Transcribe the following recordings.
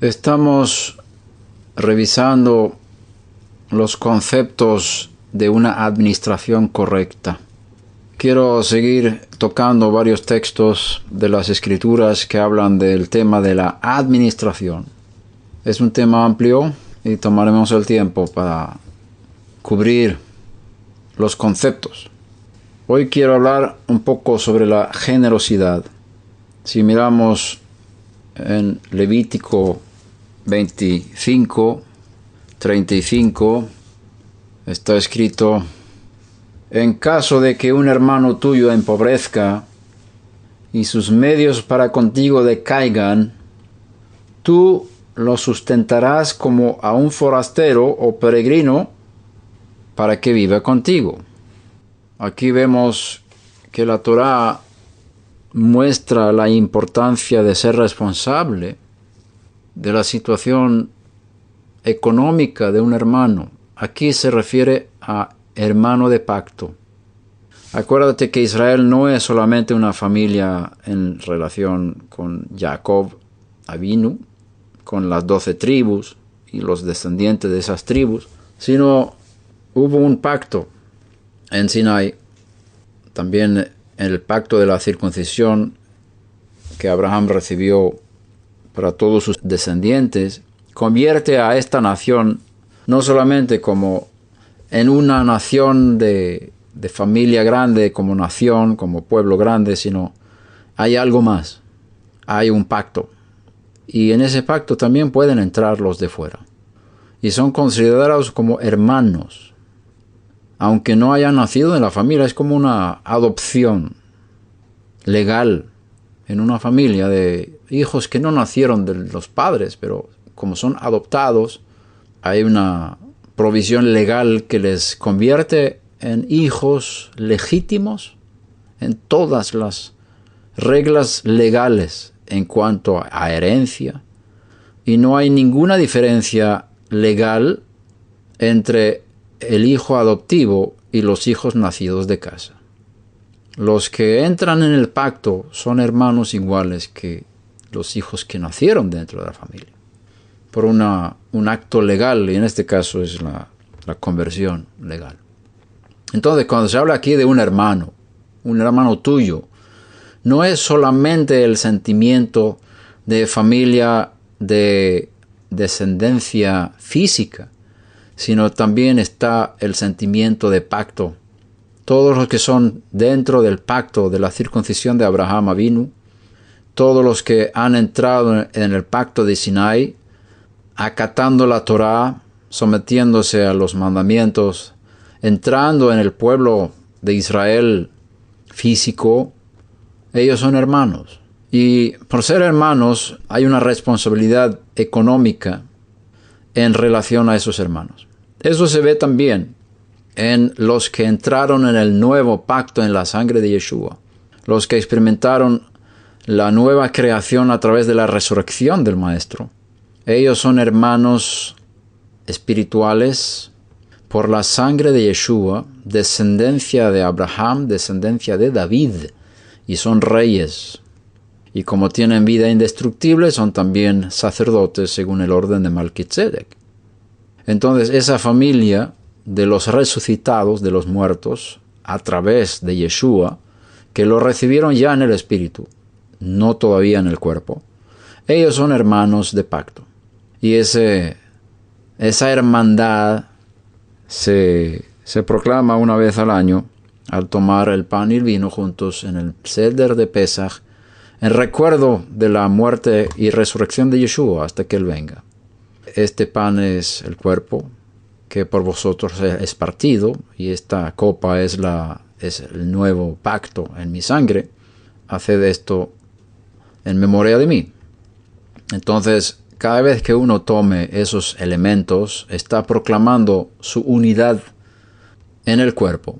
Estamos revisando los conceptos de una administración correcta. Quiero seguir tocando varios textos de las Escrituras que hablan del tema de la administración. Es un tema amplio y tomaremos el tiempo para cubrir los conceptos. Hoy quiero hablar un poco sobre la generosidad. Si miramos en Levítico 25, 35, está escrito: en caso de que un hermano tuyo empobrezca y sus medios para contigo decaigan, tú lo sustentarás como a un forastero o peregrino para que viva contigo. Aquí vemos que la Torá muestra la importancia de ser responsable de la situación económica de un hermano. Aquí se refiere a hermano de pacto. Acuérdate que Israel no es solamente una familia en relación con Jacob Avinu, con las 12 tribus y los descendientes de esas tribus, sino hubo un pacto en Sinai, también el pacto de la circuncisión que Abraham recibió para todos sus descendientes, convierte a esta nación no solamente como en una nación de familia grande, como nación, como pueblo grande, sino hay algo más, hay un pacto. Y en ese pacto también pueden entrar los de fuera. Y son considerados como hermanos. Aunque no hayan nacido en la familia, es como una adopción legal en una familia de hijos que no nacieron de los padres, pero como son adoptados, hay una provisión legal que les convierte en hijos legítimos en todas las reglas legales en cuanto a herencia, y no hay ninguna diferencia legal entre el hijo adoptivo y los hijos nacidos de casa. Los que entran en el pacto son hermanos iguales que los hijos que nacieron dentro de la familia, por un acto legal, y en este caso es la conversión legal. Entonces, cuando se habla aquí de un hermano tuyo, no es solamente el sentimiento de familia de descendencia física, sino también está el sentimiento de pacto. Todos los que son dentro del pacto de la circuncisión de Abraham Avinu, todos los que han entrado en el pacto de Sinai, acatando la Torá, sometiéndose a los mandamientos, entrando en el pueblo de Israel físico, ellos son hermanos. Y por ser hermanos hay una responsabilidad económica en relación a esos hermanos. Eso se ve también en los que entraron en el nuevo pacto en la sangre de Yeshua, los que experimentaron la nueva creación a través de la resurrección del Maestro. Ellos son hermanos espirituales por la sangre de Yeshua, descendencia de Abraham, descendencia de David, y son reyes. Y como tienen vida indestructible, son también sacerdotes según el orden de Melquisedec. Entonces, esa familia de los resucitados, de los muertos, a través de Yeshua, que lo recibieron ya en el espíritu, no todavía en el cuerpo, ellos son hermanos de pacto. Y esa hermandad se proclama una vez al año al tomar el pan y el vino juntos en el Seder de Pesach, en recuerdo de la muerte y resurrección de Yeshua hasta que Él venga. Este pan es el cuerpo que por vosotros es partido, y esta copa es el nuevo pacto en mi sangre. Haced esto en memoria de mí. Entonces, cada vez que uno tome esos elementos, está proclamando su unidad en el cuerpo,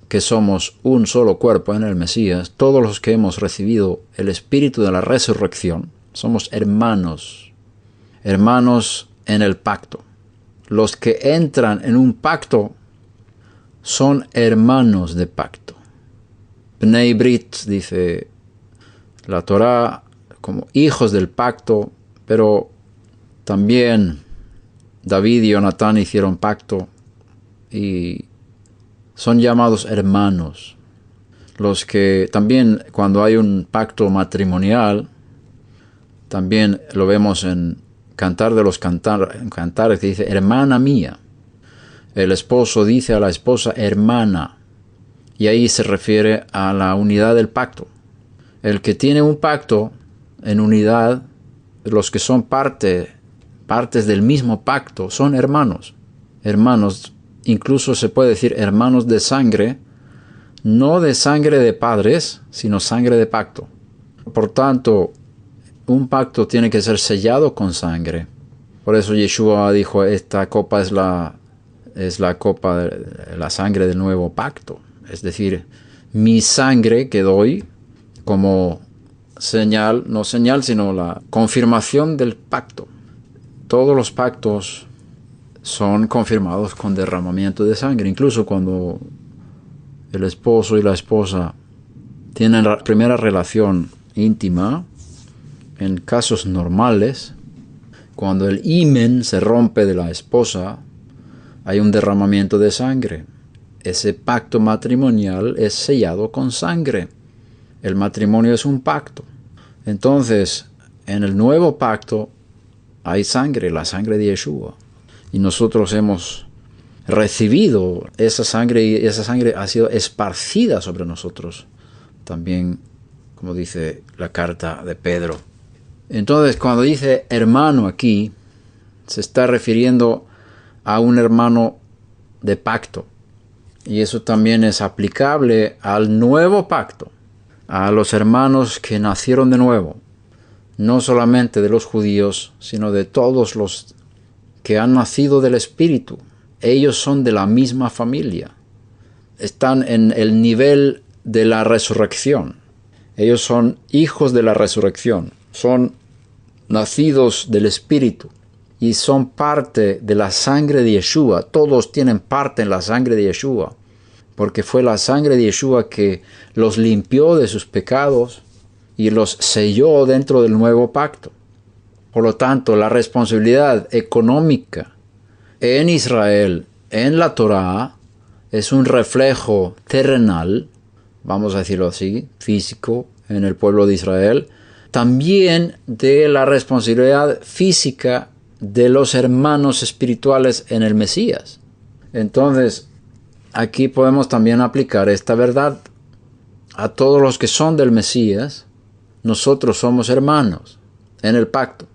que somos un solo cuerpo en el Mesías. Todos los que hemos recibido el espíritu de la resurrección, somos hermanos en el pacto. Los que entran en un pacto son hermanos de pacto. Bnei Brit, dice la Torá, como hijos del pacto, pero También David y Jonatán hicieron pacto y son llamados hermanos. Los que también cuando hay un pacto matrimonial, también lo vemos en Cantar de los Cantares, que dice hermana mía. El esposo dice a la esposa hermana, y ahí se refiere a la unidad del pacto. El que tiene un pacto en unidad, los que son partes del mismo pacto, son hermanos. Hermanos, incluso se puede decir hermanos de sangre, no de sangre de padres, sino sangre de pacto. Por tanto, un pacto tiene que ser sellado con sangre. Por eso Yeshua dijo, esta copa es la copa de la sangre del nuevo pacto. Es decir, mi sangre que doy como señal, no señal, sino la confirmación del pacto. Todos los pactos son confirmados con derramamiento de sangre. Incluso cuando el esposo y la esposa tienen la primera relación íntima, en casos normales, cuando el himen se rompe de la esposa, hay un derramamiento de sangre. Ese pacto matrimonial es sellado con sangre. El matrimonio es un pacto. Entonces, en el nuevo pacto hay sangre, la sangre de Yeshua. Y nosotros hemos recibido esa sangre y esa sangre ha sido esparcida sobre nosotros. También, como dice la carta de Pedro. Entonces, cuando dice hermano aquí, se está refiriendo a un hermano de pacto. Y eso también es aplicable al nuevo pacto, a los hermanos que nacieron de nuevo, no solamente de los judíos, sino de todos los que han nacido del Espíritu. Ellos son de la misma familia, están en el nivel de la resurrección. Ellos son hijos de la resurrección, son nacidos del Espíritu y son parte de la sangre de Yeshua. Todos tienen parte en la sangre de Yeshua, porque fue la sangre de Yeshua que los limpió de sus pecados y los selló dentro del nuevo pacto. Por lo tanto, la responsabilidad económica en Israel, en la Torá, es un reflejo terrenal, vamos a decirlo así, físico, en el pueblo de Israel, también de la responsabilidad física de los hermanos espirituales en el Mesías. Entonces, aquí podemos también aplicar esta verdad a todos los que son del Mesías. Nosotros somos hermanos en el pacto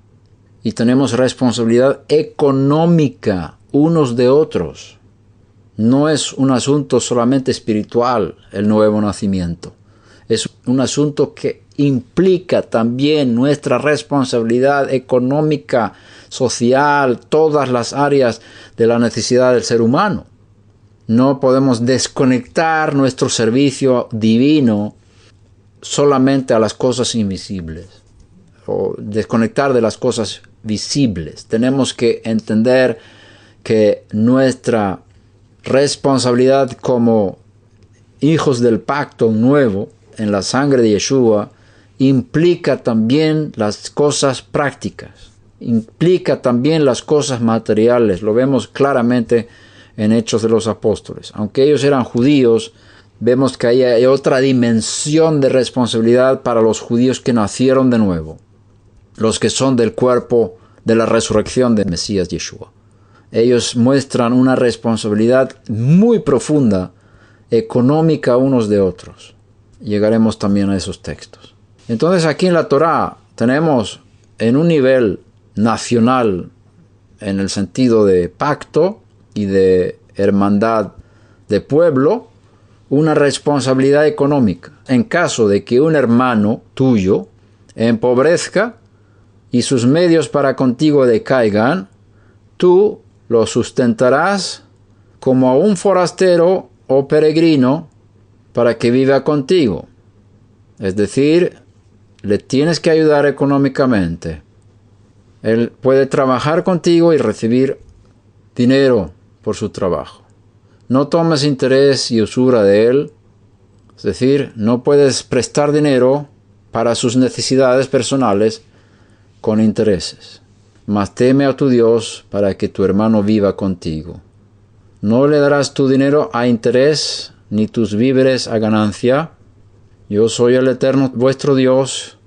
y tenemos responsabilidad económica unos de otros. No es un asunto solamente espiritual el nuevo nacimiento. Es un asunto que implica también nuestra responsabilidad económica, social, todas las áreas de la necesidad del ser humano. No podemos desconectar nuestro servicio divino solamente a las cosas invisibles o desconectar de las cosas visibles. Tenemos que entender que nuestra responsabilidad como hijos del pacto nuevo en la sangre de Yeshua implica también las cosas prácticas, implica también las cosas materiales. Lo vemos claramente en Hechos de los Apóstoles. Aunque ellos eran judíos, vemos que hay otra dimensión de responsabilidad para los judíos que nacieron de nuevo, los que son del cuerpo de la resurrección del Mesías Yeshua. Ellos muestran una responsabilidad muy profunda, económica unos de otros. Llegaremos también a esos textos. Entonces aquí en la Torá tenemos en un nivel nacional, en el sentido de pacto y de hermandad de pueblo, una responsabilidad económica. En caso de que un hermano tuyo empobrezca y sus medios para contigo decaigan, tú lo sustentarás como a un forastero o peregrino para que viva contigo. Es decir, le tienes que ayudar económicamente. Él puede trabajar contigo y recibir dinero por su trabajo. No tomes interés y usura de él. Es decir, no puedes prestar dinero para sus necesidades personales con intereses. mas teme a tu Dios para que tu hermano viva contigo. No le darás tu dinero a interés, ni tus víveres a ganancia. Yo soy el Eterno vuestro Dios,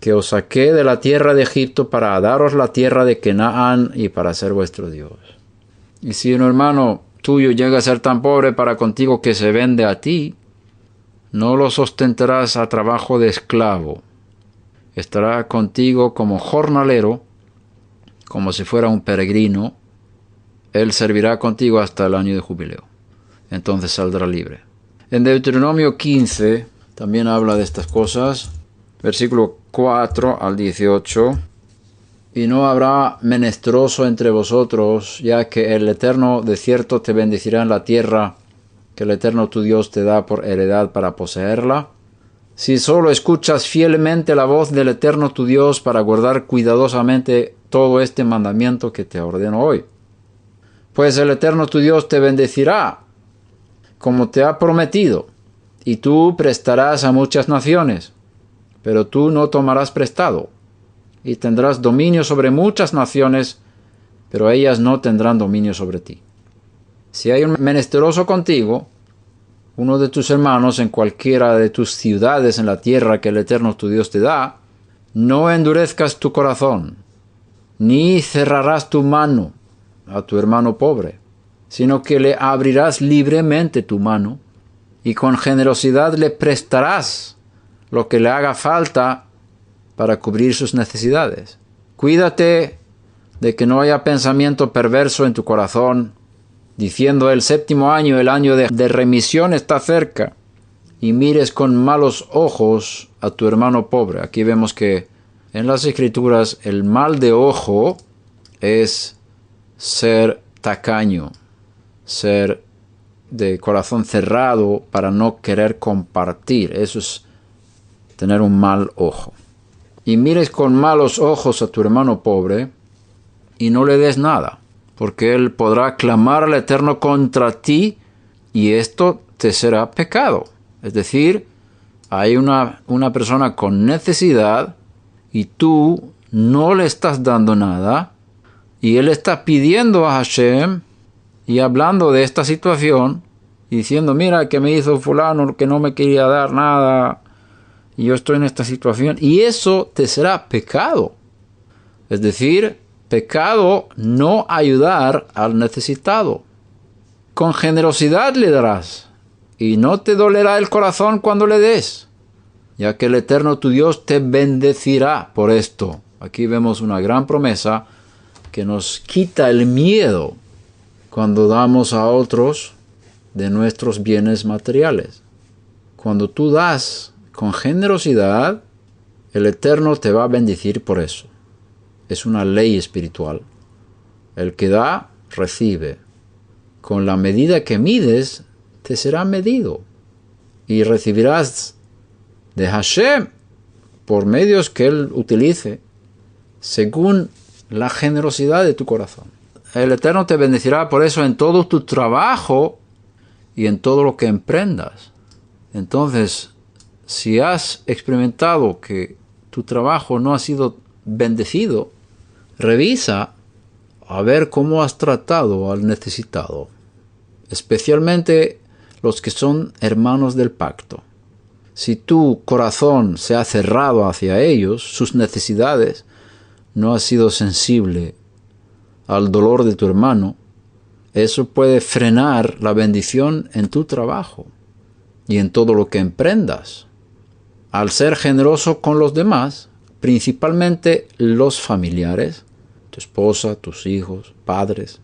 que os saqué de la tierra de Egipto para daros la tierra de Canaán y para ser vuestro Dios. Y si un hermano tuyo llega a ser tan pobre para contigo que se vende a ti, no lo sustentarás a trabajo de esclavo. Estará contigo como jornalero, como si fuera un peregrino. Él servirá contigo hasta el año de jubileo. Entonces saldrá libre. En Deuteronomio 15 también habla de estas cosas. Versículo 4 al 18. Y no habrá menesteroso entre vosotros, ya que el Eterno de cierto te bendecirá en la tierra que el Eterno tu Dios te da por heredad para poseerla. Si solo escuchas fielmente la voz del Eterno tu Dios para guardar cuidadosamente todo este mandamiento que te ordeno hoy. Pues el Eterno tu Dios te bendecirá, como te ha prometido, y tú prestarás a muchas naciones, pero tú no tomarás prestado, y tendrás dominio sobre muchas naciones, pero ellas no tendrán dominio sobre ti. Si hay un menesteroso contigo, uno de tus hermanos en cualquiera de tus ciudades en la tierra que el Eterno tu Dios te da, no endurezcas tu corazón, ni cerrarás tu mano a tu hermano pobre, sino que le abrirás libremente tu mano, y con generosidad le prestarás lo que le haga falta para cubrir sus necesidades. Cuídate de que no haya pensamiento perverso en tu corazón, diciendo el 7º año, el año de remisión está cerca, y mires con malos ojos a tu hermano pobre. Aquí vemos que en las Escrituras el mal de ojo es ser tacaño, ser de corazón cerrado para no querer compartir. Eso es tener un mal ojo. Y mires con malos ojos a tu hermano pobre y no le des nada, porque él podrá clamar al Eterno contra ti y esto te será pecado. Es decir, hay una persona con necesidad y tú no le estás dando nada y él está pidiendo a Hashem y hablando de esta situación y diciendo, mira que me hizo fulano que no me quería dar nada y yo estoy en esta situación, y eso te será pecado. Es decir, pecado no ayudar al necesitado. Con generosidad le darás, y no te dolerá el corazón cuando le des, ya que el Eterno tu Dios te bendecirá por esto. Aquí vemos una gran promesa que nos quita el miedo cuando damos a otros de nuestros bienes materiales. Cuando tú das con generosidad, el Eterno te va a bendecir por eso. Es una ley espiritual. El que da, recibe. Con la medida que mides, te será medido. Y recibirás de Hashem por medios que Él utilice, según la generosidad de tu corazón. El Eterno te bendecirá por eso en todo tu trabajo y en todo lo que emprendas. Entonces, si has experimentado que tu trabajo no ha sido bendecido, revisa a ver cómo has tratado al necesitado, especialmente los que son hermanos del pacto. Si tu corazón se ha cerrado hacia ellos, sus necesidades, no has sido sensible al dolor de tu hermano, eso puede frenar la bendición en tu trabajo y en todo lo que emprendas. Al ser generoso con los demás, principalmente los familiares, tu esposa, tus hijos, padres,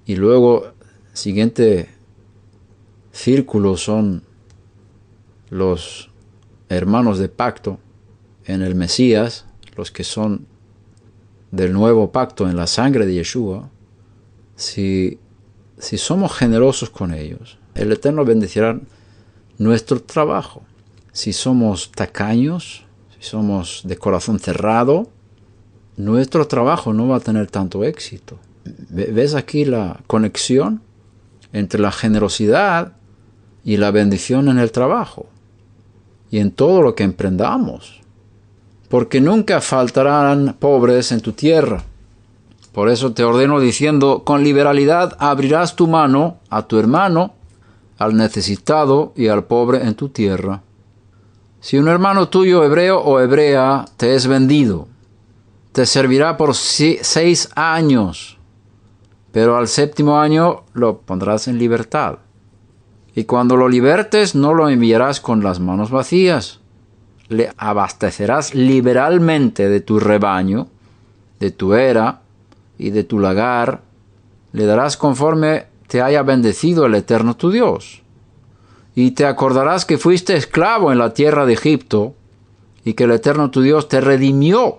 y luego siguiente círculo son los hermanos de pacto en el Mesías, los que son del nuevo pacto en la sangre de Yeshua. Si somos generosos con ellos, el Eterno bendecirá nuestro trabajo. Si somos tacaños, si somos de corazón cerrado, nuestro trabajo no va a tener tanto éxito. ¿Ves aquí la conexión entre la generosidad y la bendición en el trabajo y en todo lo que emprendamos? Porque nunca faltarán pobres en tu tierra, Por eso te ordeno diciendo, con liberalidad abrirás tu mano a tu hermano, al necesitado y al pobre en tu tierra. Si un hermano tuyo, hebreo o hebrea, te es vendido, te servirá por 6 años, pero al 7º año lo pondrás en libertad. Y cuando lo libertes, no lo enviarás con las manos vacías. Le abastecerás liberalmente de tu rebaño, de tu era y de tu lagar. Le darás conforme te haya bendecido el Eterno tu Dios. Y te acordarás que fuiste esclavo en la tierra de Egipto y que el Eterno tu Dios te redimió.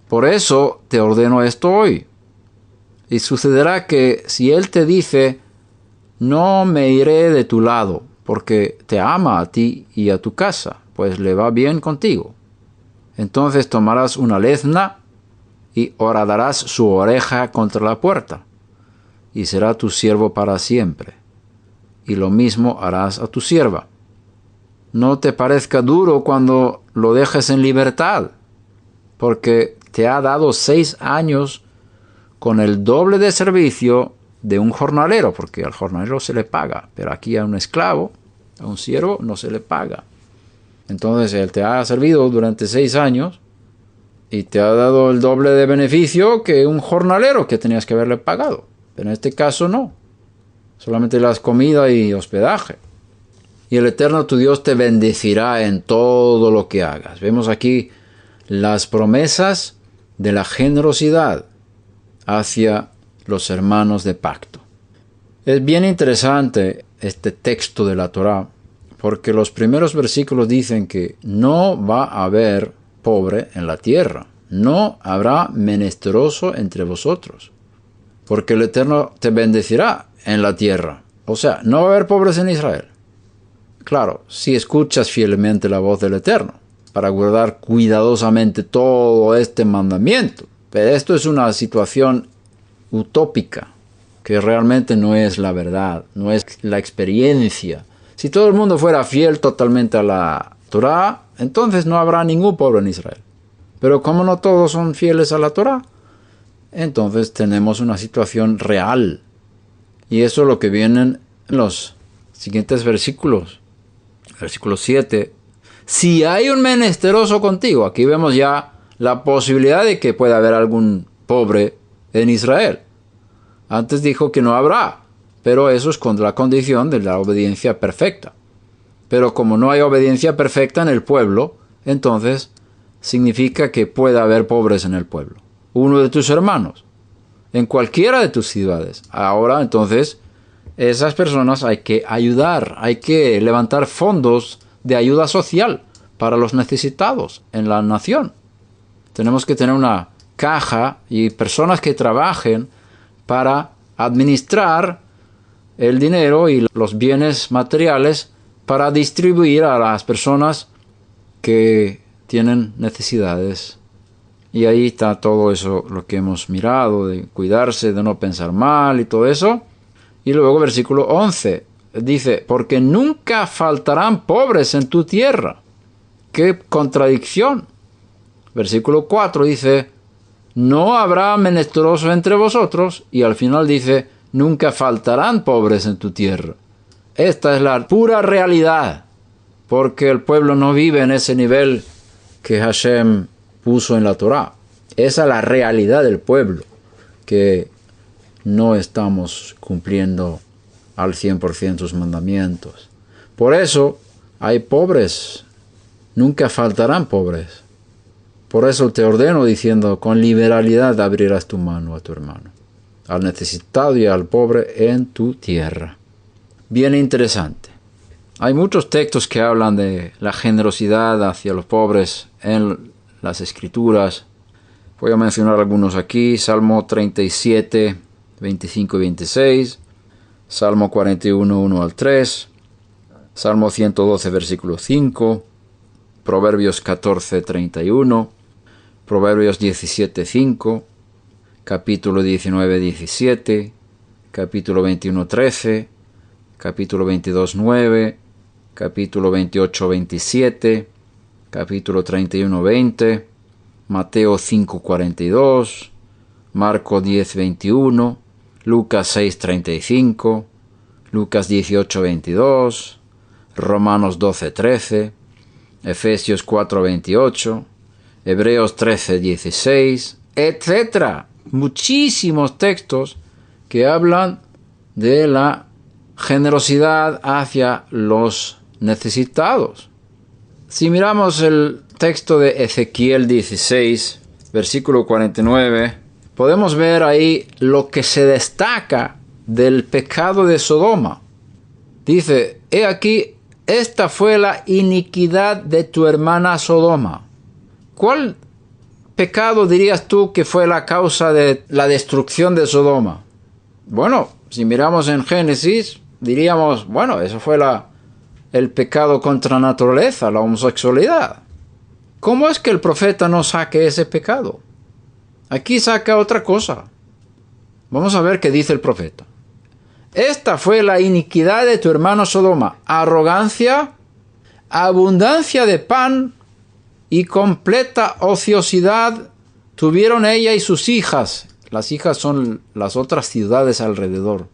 Por eso te ordeno esto hoy. Y sucederá que si Él te dice, no me iré de tu lado, porque te ama a ti y a tu casa, pues le va bien contigo. Entonces tomarás una lezna y horadarás su oreja contra la puerta, y será tu siervo para siempre. Y lo mismo harás a tu sierva. No te parezca duro cuando lo dejes en libertad, porque te ha dado 6 años con el doble de servicio de un jornalero, porque al jornalero se le paga, pero aquí a un esclavo, a un siervo, no se le paga. Entonces él te ha servido durante 6 años y te ha dado el doble de beneficio que un jornalero que tenías que haberle pagado. Pero en este caso no. Solamente las comida y hospedaje. Y el Eterno tu Dios te bendecirá en todo lo que hagas. Vemos aquí las promesas de la generosidad hacia los hermanos de pacto. Es bien interesante este texto de la Torá, porque los primeros versículos dicen que no va a haber pobre en la tierra, no habrá menesteroso entre vosotros, porque el Eterno te bendecirá en la tierra. O sea, no va a haber pobres en Israel. Claro, si escuchas fielmente la voz del Eterno, para guardar cuidadosamente todo este mandamiento. Pero esto es una situación utópica, que realmente no es la verdad, no es la experiencia. Si todo el mundo fuera fiel totalmente a la Torá, entonces no habrá ningún pobre en Israel. Pero como no todos son fieles a la Torá, entonces tenemos una situación real. Y eso es lo que vienen en los siguientes versículos. Versículo 7. Si hay un menesteroso contigo, aquí vemos ya la posibilidad de que pueda haber algún pobre en Israel. Antes dijo que no habrá, pero eso es con la condición de la obediencia perfecta. Pero como no hay obediencia perfecta en el pueblo, entonces significa que puede haber pobres en el pueblo. Uno de tus hermanos, en cualquiera de tus ciudades. Ahora, entonces, esas personas hay que ayudar, hay que levantar fondos de ayuda social para los necesitados en la nación. Tenemos que tener una caja y personas que trabajen para administrar el dinero y los bienes materiales para distribuir a las personas que tienen necesidades. Y ahí está todo eso, lo que hemos mirado, de cuidarse, de no pensar mal y todo eso. Y luego versículo 11 dice, porque nunca faltarán pobres en tu tierra. ¡Qué contradicción! Versículo 4 dice, no habrá menesteroso entre vosotros. Y al final dice, nunca faltarán pobres en tu tierra. Esta es la pura realidad, porque el pueblo no vive en ese nivel que Hashem puso en la Torá. Esa es la realidad del pueblo, que no estamos cumpliendo al 100% sus mandamientos. Por eso hay pobres, nunca faltarán pobres. Por eso te ordeno diciendo, con liberalidad abrirás tu mano a tu hermano, al necesitado y al pobre en tu tierra. Bien interesante. Hay muchos textos que hablan de la generosidad hacia los pobres en las Escrituras. Voy a mencionar algunos aquí. Salmo 37, 25 y 26. Salmo 41, 1 al 3. Salmo 112, versículo 5. Proverbios 14, 31. Proverbios 17, 5. Capítulo 19, 17. Capítulo 21, 13. Capítulo 22, 9. Capítulo 28, 27. Capítulo 31, 20. Mateo 5, 42. Marcos 10:21, Lucas 6:35, Lucas 18:22, Romanos 12:13, Efesios 4:28, Hebreos 13:16, etc. Muchísimos textos que hablan de la generosidad hacia los necesitados. Si miramos el texto de Ezequiel 16, versículo 49, podemos ver ahí lo que se destaca del pecado de Sodoma. Dice, he aquí, esta fue la iniquidad de tu hermana Sodoma. ¿Cuál pecado dirías tú que fue la causa de la destrucción de Sodoma? Bueno, si miramos en Génesis, diríamos, bueno, eso fue el pecado contra la naturaleza, la homosexualidad. ¿Cómo es que el profeta no saque ese pecado? Aquí saca otra cosa. Vamos a ver qué dice el profeta. Esta fue la iniquidad de tu hermano Sodoma: arrogancia, abundancia de pan y completa ociosidad tuvieron ella y sus hijas. Las hijas son las otras ciudades alrededor.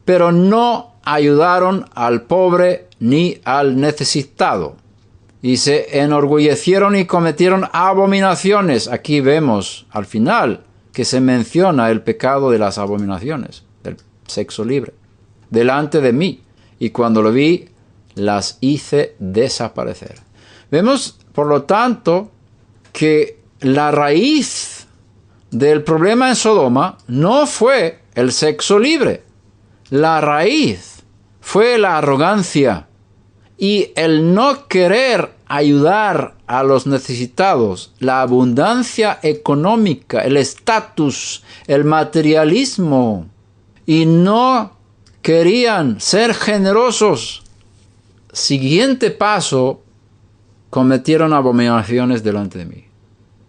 Pero no ayudaron al pobre ni al necesitado. Y se enorgullecieron y cometieron abominaciones. Aquí vemos al final que se menciona el pecado de las abominaciones, del sexo libre, delante de mí. Y cuando lo vi, las hice desaparecer. Vemos, por lo tanto, que la raíz del problema en Sodoma no fue el sexo libre. La raíz fue la arrogancia y el no querer ayudar a los necesitados, la abundancia económica, el estatus, el materialismo, y no querían ser generosos. Siguiente paso, cometieron abominaciones delante de mí.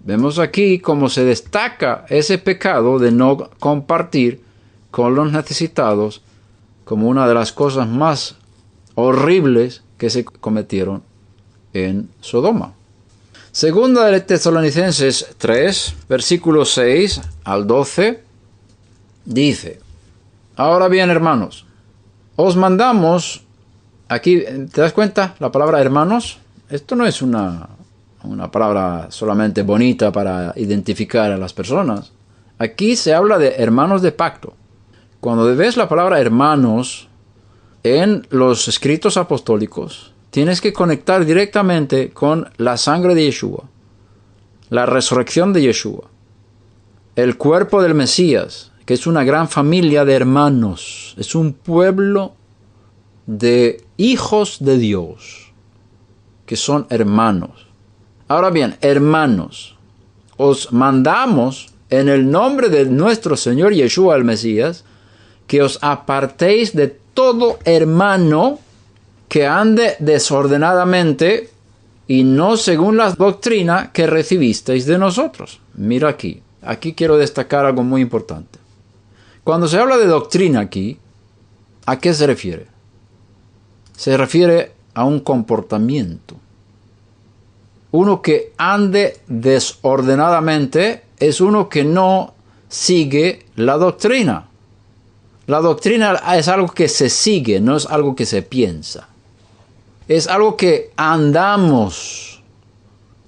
Vemos aquí cómo se destaca ese pecado de no compartir con los necesitados como una de las cosas más horribles que se cometieron en Sodoma. Segunda de Tesalonicenses 3, versículos 6 al 12, dice: ahora bien, hermanos, os mandamos, aquí, ¿te das cuenta? La palabra hermanos, esto no es una palabra solamente bonita para identificar a las personas. Aquí se habla de hermanos de pacto. Cuando ves la palabra hermanos en los escritos apostólicos, tienes que conectar directamente con la sangre de Yeshua, la resurrección de Yeshua, el cuerpo del Mesías, que es una gran familia de hermanos, es un pueblo de hijos de Dios, que son hermanos. Ahora bien, hermanos, os mandamos en el nombre de nuestro Señor Yeshua el Mesías, que os apartéis de todo hermano que ande desordenadamente y no según la doctrina que recibisteis de nosotros. Mira aquí quiero destacar algo muy importante. Cuando se habla de doctrina aquí, ¿a qué se refiere? Se refiere a un comportamiento. Uno que ande desordenadamente es uno que no sigue la doctrina. La doctrina es algo que se sigue, no es algo que se piensa. Es algo que andamos.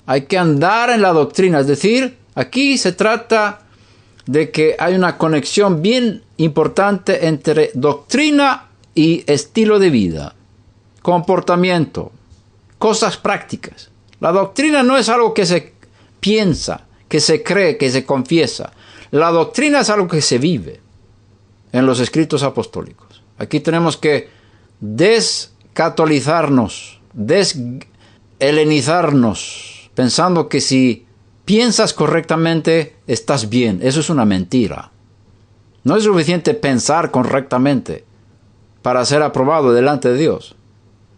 Hay que andar en la doctrina. Es decir, aquí se trata de que hay una conexión bien importante entre doctrina y estilo de vida, comportamiento, cosas prácticas. La doctrina no es algo que se piensa, que se cree, que se confiesa. La doctrina es algo que se vive en los escritos apostólicos. Aquí tenemos que descatolizarnos, deshelenizarnos, pensando que si piensas correctamente, estás bien. Eso es una mentira. No es suficiente pensar correctamente para ser aprobado delante de Dios.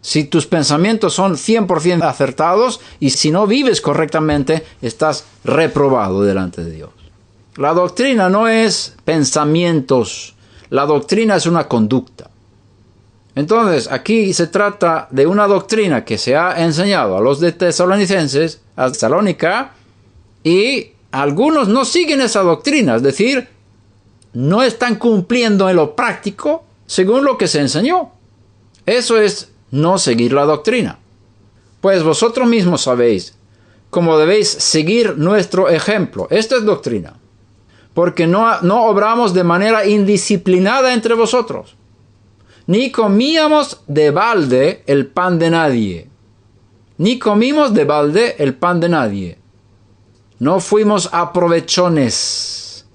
Si tus pensamientos son 100% acertados y si no vives correctamente, estás reprobado delante de Dios. La doctrina no es pensamientos. La doctrina es una conducta. Entonces, aquí se trata de una doctrina que se ha enseñado a los de Tesalonicenses, a Tesalónica, y algunos no siguen esa doctrina, es decir, no están cumpliendo en lo práctico según lo que se enseñó. Eso es no seguir la doctrina. Pues vosotros mismos sabéis cómo debéis seguir nuestro ejemplo. Esta es doctrina. Porque no obramos de manera indisciplinada entre vosotros, ni comíamos de balde el pan de nadie. Ni comimos de balde el pan de nadie. No fuimos aprovechones.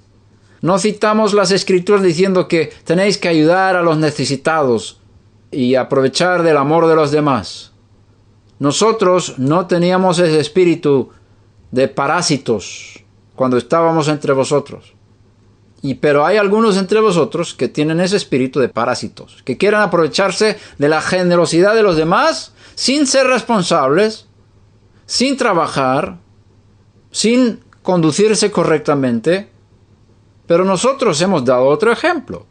No citamos las escrituras diciendo que tenéis que ayudar a los necesitados y aprovechar del amor de los demás. Nosotros no teníamos ese espíritu de parásitos cuando estábamos entre vosotros. Pero hay algunos entre vosotros que tienen ese espíritu de parásitos, que quieren aprovecharse de la generosidad de los demás sin ser responsables, sin trabajar, sin conducirse correctamente. Pero nosotros hemos dado otro ejemplo.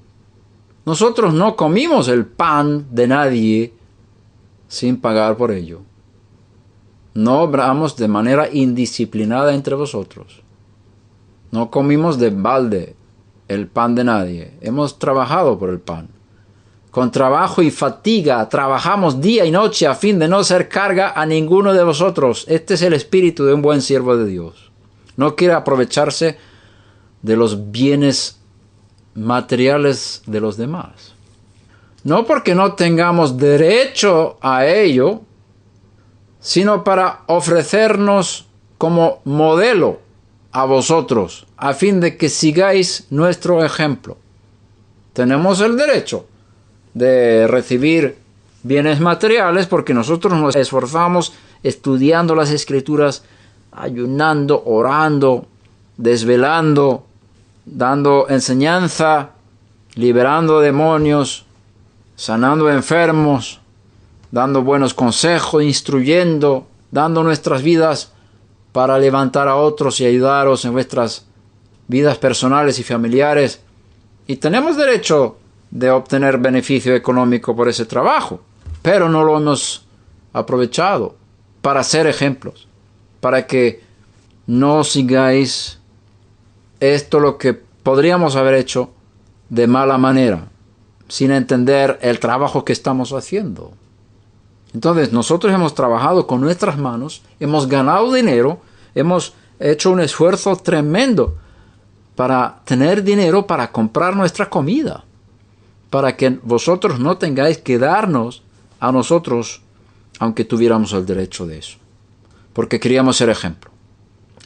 Nosotros no comimos el pan de nadie sin pagar por ello. No obramos de manera indisciplinada entre vosotros. No comimos de balde el pan de nadie. Hemos trabajado por el pan. Con trabajo y fatiga trabajamos día y noche a fin de no ser carga a ninguno de vosotros. Este es el espíritu de un buen siervo de Dios. No quiere aprovecharse de los bienes materiales de los demás. No porque no tengamos derecho a ello, sino para ofrecernos como modelo a vosotros, a fin de que sigáis nuestro ejemplo. Tenemos el derecho de recibir bienes materiales porque nosotros nos esforzamos estudiando las Escrituras, ayunando, orando, desvelando, dando enseñanza, liberando demonios, sanando enfermos, dando buenos consejos, instruyendo, dando nuestras vidas para levantar a otros y ayudaros en vuestras vidas personales y familiares. Y tenemos derecho de obtener beneficio económico por ese trabajo, pero no lo hemos aprovechado para ser ejemplos, para que no sigáis esto lo que podríamos haber hecho de mala manera, sin entender el trabajo que estamos haciendo. Entonces nosotros hemos trabajado con nuestras manos, hemos ganado dinero, hemos hecho un esfuerzo tremendo para tener dinero para comprar nuestra comida, para que vosotros no tengáis que darnos a nosotros, aunque tuviéramos el derecho de eso, porque queríamos ser ejemplo.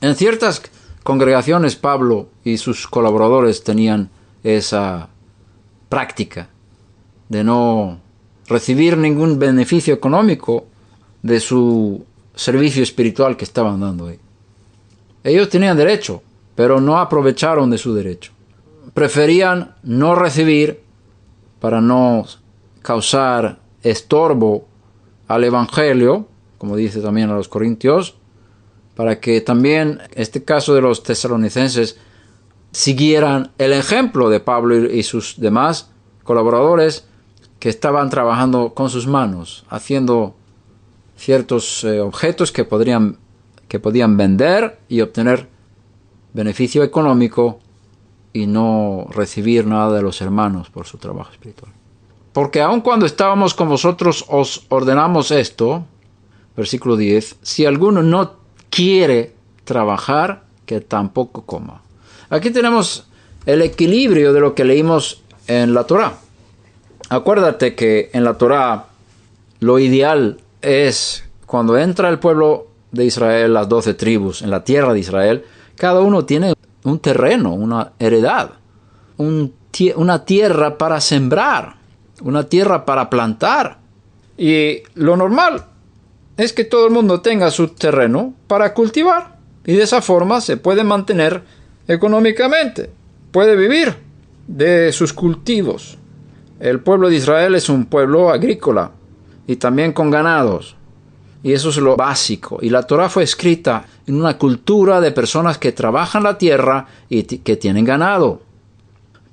En ciertas congregaciones Pablo y sus colaboradores tenían esa práctica de no recibir ningún beneficio económico de su servicio espiritual que estaban dando ahí. Ellos tenían derecho, pero no aprovecharon de su derecho. Preferían no recibir para no causar estorbo al Evangelio, como dice también a los Corintios, para que también, en este caso de los tesalonicenses, siguieran el ejemplo de Pablo y sus demás colaboradores que estaban trabajando con sus manos, haciendo ciertos objetos que podían vender y obtener beneficio económico y no recibir nada de los hermanos por su trabajo espiritual. Porque aun cuando estábamos con vosotros os ordenamos esto, versículo 10, si alguno no quiere trabajar, que tampoco coma. Aquí tenemos el equilibrio de lo que leímos en la Torá. Acuérdate que en la Torá lo ideal es cuando entra el pueblo de Israel, las 12 tribus, en la tierra de Israel, cada uno tiene un terreno, una heredad, una tierra para sembrar, una tierra para plantar. Y lo normal es que todo el mundo tenga su terreno para cultivar. Y de esa forma se puede mantener económicamente, puede vivir de sus cultivos. El pueblo de Israel es un pueblo agrícola y también con ganados. Y eso es lo básico. Y la Torá fue escrita en una cultura de personas que trabajan la tierra y que tienen ganado.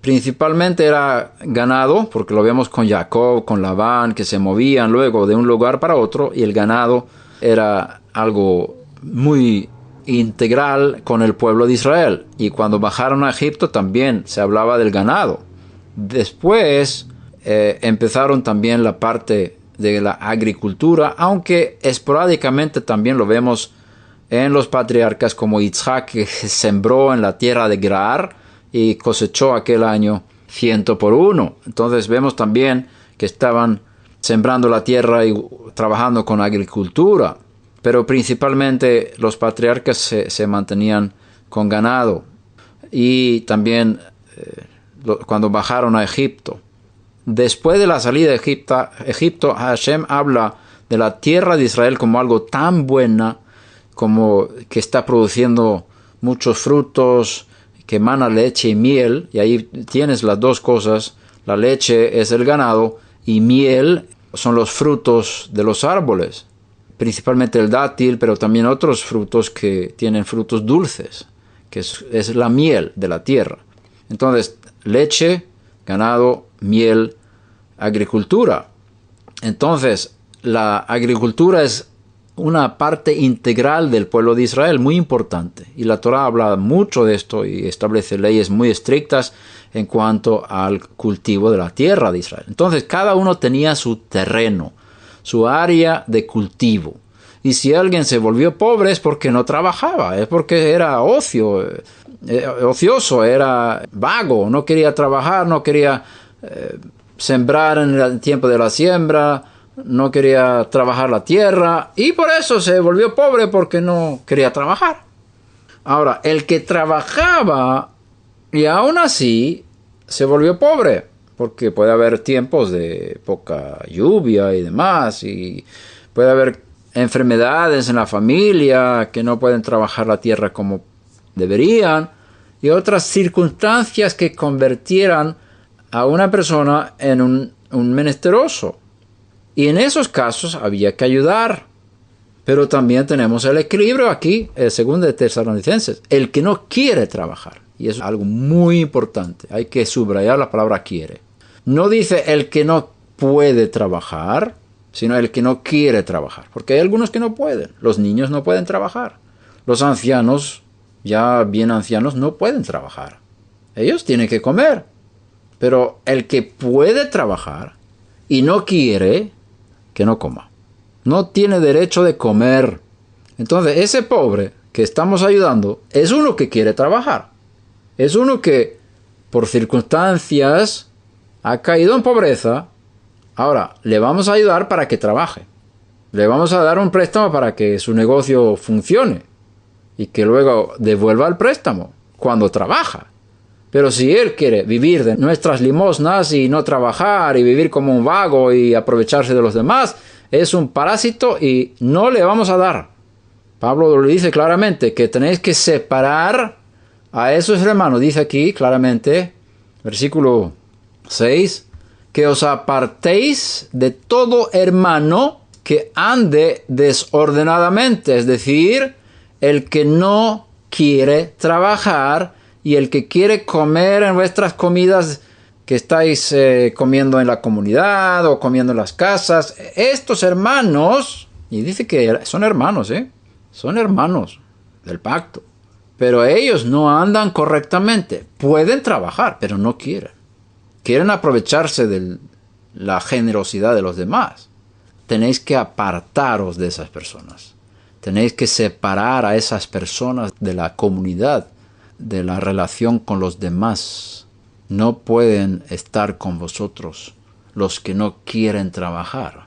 Principalmente era ganado, porque lo vemos con Jacob, con Labán, que se movían luego de un lugar para otro, y el ganado era algo muy integral con el pueblo de Israel. Y cuando bajaron a Egipto también se hablaba del ganado. Después empezaron también la parte de la agricultura, aunque esporádicamente también lo vemos en los patriarcas, como Isaac, que sembró en la tierra de Gerar y cosechó aquel año 100 por 1. Entonces vemos también que estaban sembrando la tierra y trabajando con agricultura, pero principalmente los patriarcas se mantenían con ganado. Y también cuando bajaron a Egipto. Después de la salida de Egipto, Hashem habla de la tierra de Israel como algo tan buena, como que está produciendo muchos frutos, que emana leche y miel, y ahí tienes las dos cosas. La leche es el ganado y miel son los frutos de los árboles, principalmente el dátil, pero también otros frutos que tienen frutos dulces, que es la miel de la tierra. Entonces, leche, ganado, miel, agricultura. Entonces, la agricultura es una parte integral del pueblo de Israel, muy importante. Y la Torá habla mucho de esto y establece leyes muy estrictas en cuanto al cultivo de la tierra de Israel. Entonces, cada uno tenía su terreno, su área de cultivo. Y si alguien se volvió pobre es porque no trabajaba, es porque era ocioso, era vago, no quería trabajar, no quería sembrar en el tiempo de la siembra, no quería trabajar la tierra, y por eso se volvió pobre, porque no quería trabajar. Ahora, el que trabajaba y aún así se volvió pobre, porque puede haber tiempos de poca lluvia y demás, y puede haber enfermedades en la familia que no pueden trabajar la tierra como deberían, y otras circunstancias que convirtieran a una persona en un menesteroso. Y en esos casos había que ayudar. Pero también tenemos el equilibrio aquí, el segundo de Tesalonicenses, el que no quiere trabajar. Y eso es algo muy importante. Hay que subrayar la palabra quiere. No dice el que no puede trabajar, sino el que no quiere trabajar. Porque hay algunos que no pueden. Los niños no pueden trabajar. Los ancianos, ya bien ancianos, no pueden trabajar. Ellos tienen que comer. Pero el que puede trabajar y no quiere, que no coma. No tiene derecho de comer. Entonces, ese pobre que estamos ayudando es uno que quiere trabajar. Es uno que, por circunstancias, ha caído en pobreza. Ahora, le vamos a ayudar para que trabaje. Le vamos a dar un préstamo para que su negocio funcione y que luego devuelva el préstamo cuando trabaja. Pero si él quiere vivir de nuestras limosnas y no trabajar y vivir como un vago y aprovecharse de los demás, es un parásito y no le vamos a dar. Pablo lo dice claramente, que tenéis que separar a esos hermanos. Dice aquí claramente, versículo 6, que os apartéis de todo hermano que ande desordenadamente, es decir, el que no quiere trabajar y el que quiere comer en vuestras comidas que estáis comiendo en la comunidad o comiendo en las casas. Estos hermanos, y dice que son hermanos, son hermanos del pacto, pero ellos no andan correctamente. Pueden trabajar, pero no quieren. Quieren aprovecharse de la generosidad de los demás. Tenéis que apartaros de esas personas. Tenéis que separar a esas personas de la comunidad, de la relación con los demás. No pueden estar con vosotros los que no quieren trabajar.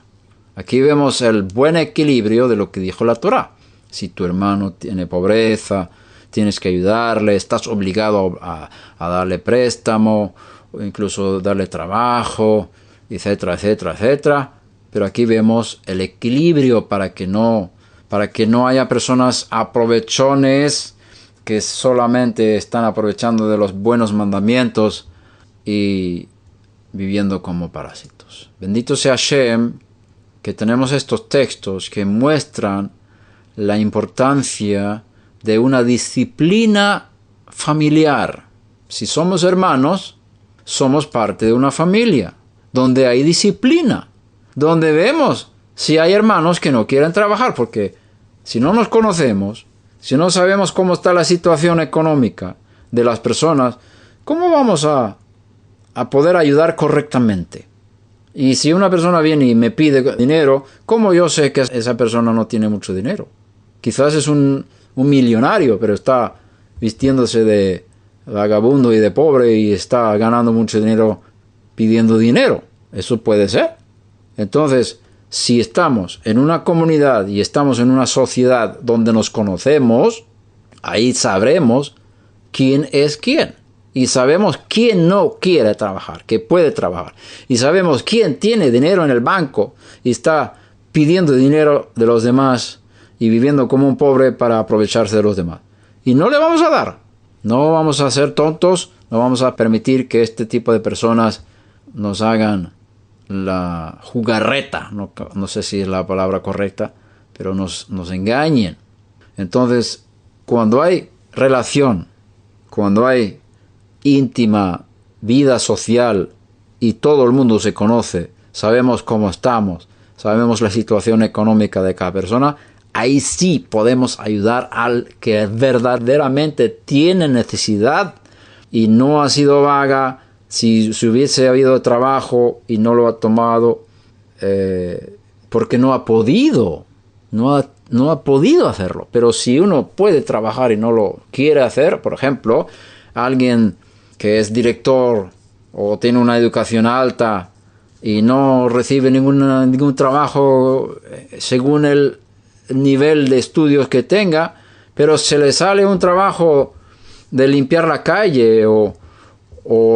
Aquí vemos el buen equilibrio de lo que dijo la Torá. Si tu hermano tiene pobreza, tienes que ayudarle, estás obligado a darle préstamo, o incluso darle trabajo, etcétera, etcétera, etcétera. Pero aquí vemos el equilibrio para que no haya personas aprovechones que solamente están aprovechando de los buenos mandamientos y viviendo como parásitos. Bendito sea Hashem, que tenemos estos textos que muestran la importancia de una disciplina familiar. Si somos hermanos, somos parte de una familia, donde hay disciplina, donde vemos si hay hermanos que no quieren trabajar, porque si no nos conocemos, Si no sabemos cómo está la situación económica de las personas, ¿cómo vamos a poder ayudar correctamente? Y si una persona viene y me pide dinero, ¿cómo yo sé que esa persona no tiene mucho dinero? Quizás es un millonario, pero está vistiéndose de vagabundo y de pobre y está ganando mucho dinero pidiendo dinero. Eso puede ser. Entonces, si estamos en una comunidad y estamos en una sociedad donde nos conocemos, ahí sabremos quién es quién. Y sabemos quién no quiere trabajar, que puede trabajar. Y sabemos quién tiene dinero en el banco y está pidiendo dinero de los demás y viviendo como un pobre para aprovecharse de los demás. Y no le vamos a dar. No vamos a ser tontos, no vamos a permitir que este tipo de personas nos hagan la jugarreta, no sé si es la palabra correcta, pero nos engañen. Entonces, cuando hay relación, cuando hay íntima vida social y todo el mundo se conoce, sabemos cómo estamos, sabemos la situación económica de cada persona, ahí sí podemos ayudar al que verdaderamente tiene necesidad y no ha sido vaga. Si hubiese habido trabajo y no lo ha tomado porque no ha podido hacerlo. Pero si uno puede trabajar y no lo quiere hacer, por ejemplo, alguien que es director o tiene una educación alta y no recibe ningún trabajo según el nivel de estudios que tenga, pero se le sale un trabajo de limpiar la calle o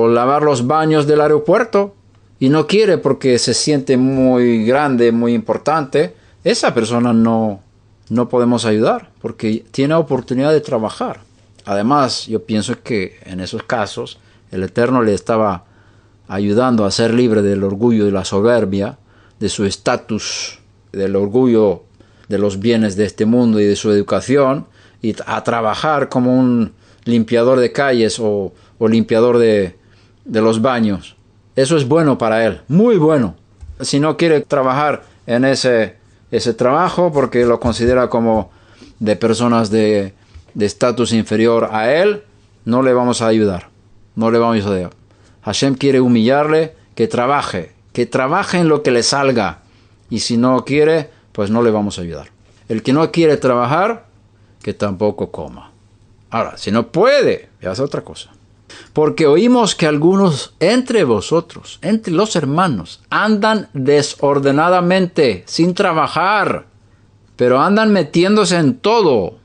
lavar los baños del aeropuerto y no quiere porque se siente muy grande, muy importante, esa persona no podemos ayudar porque tiene oportunidad de trabajar. Además, yo pienso que en esos casos el Eterno le estaba ayudando a ser libre del orgullo y la soberbia, de su estatus, del orgullo de los bienes de este mundo y de su educación, y a trabajar como un limpiador de calles o limpiador de los baños. Eso es bueno para él, muy bueno. Si no quiere trabajar en ese trabajo porque lo considera como de personas de estatus inferior a él, no le vamos a ayudar. No le vamos a ayudar. Hashem quiere humillarle, que trabaje en lo que le salga. Y si no quiere, pues no le vamos a ayudar. El que no quiere trabajar, que tampoco coma. Ahora, si no puede, ya es otra cosa. Porque oímos que algunos entre vosotros, entre los hermanos, andan desordenadamente, sin trabajar, pero andan metiéndose en todo.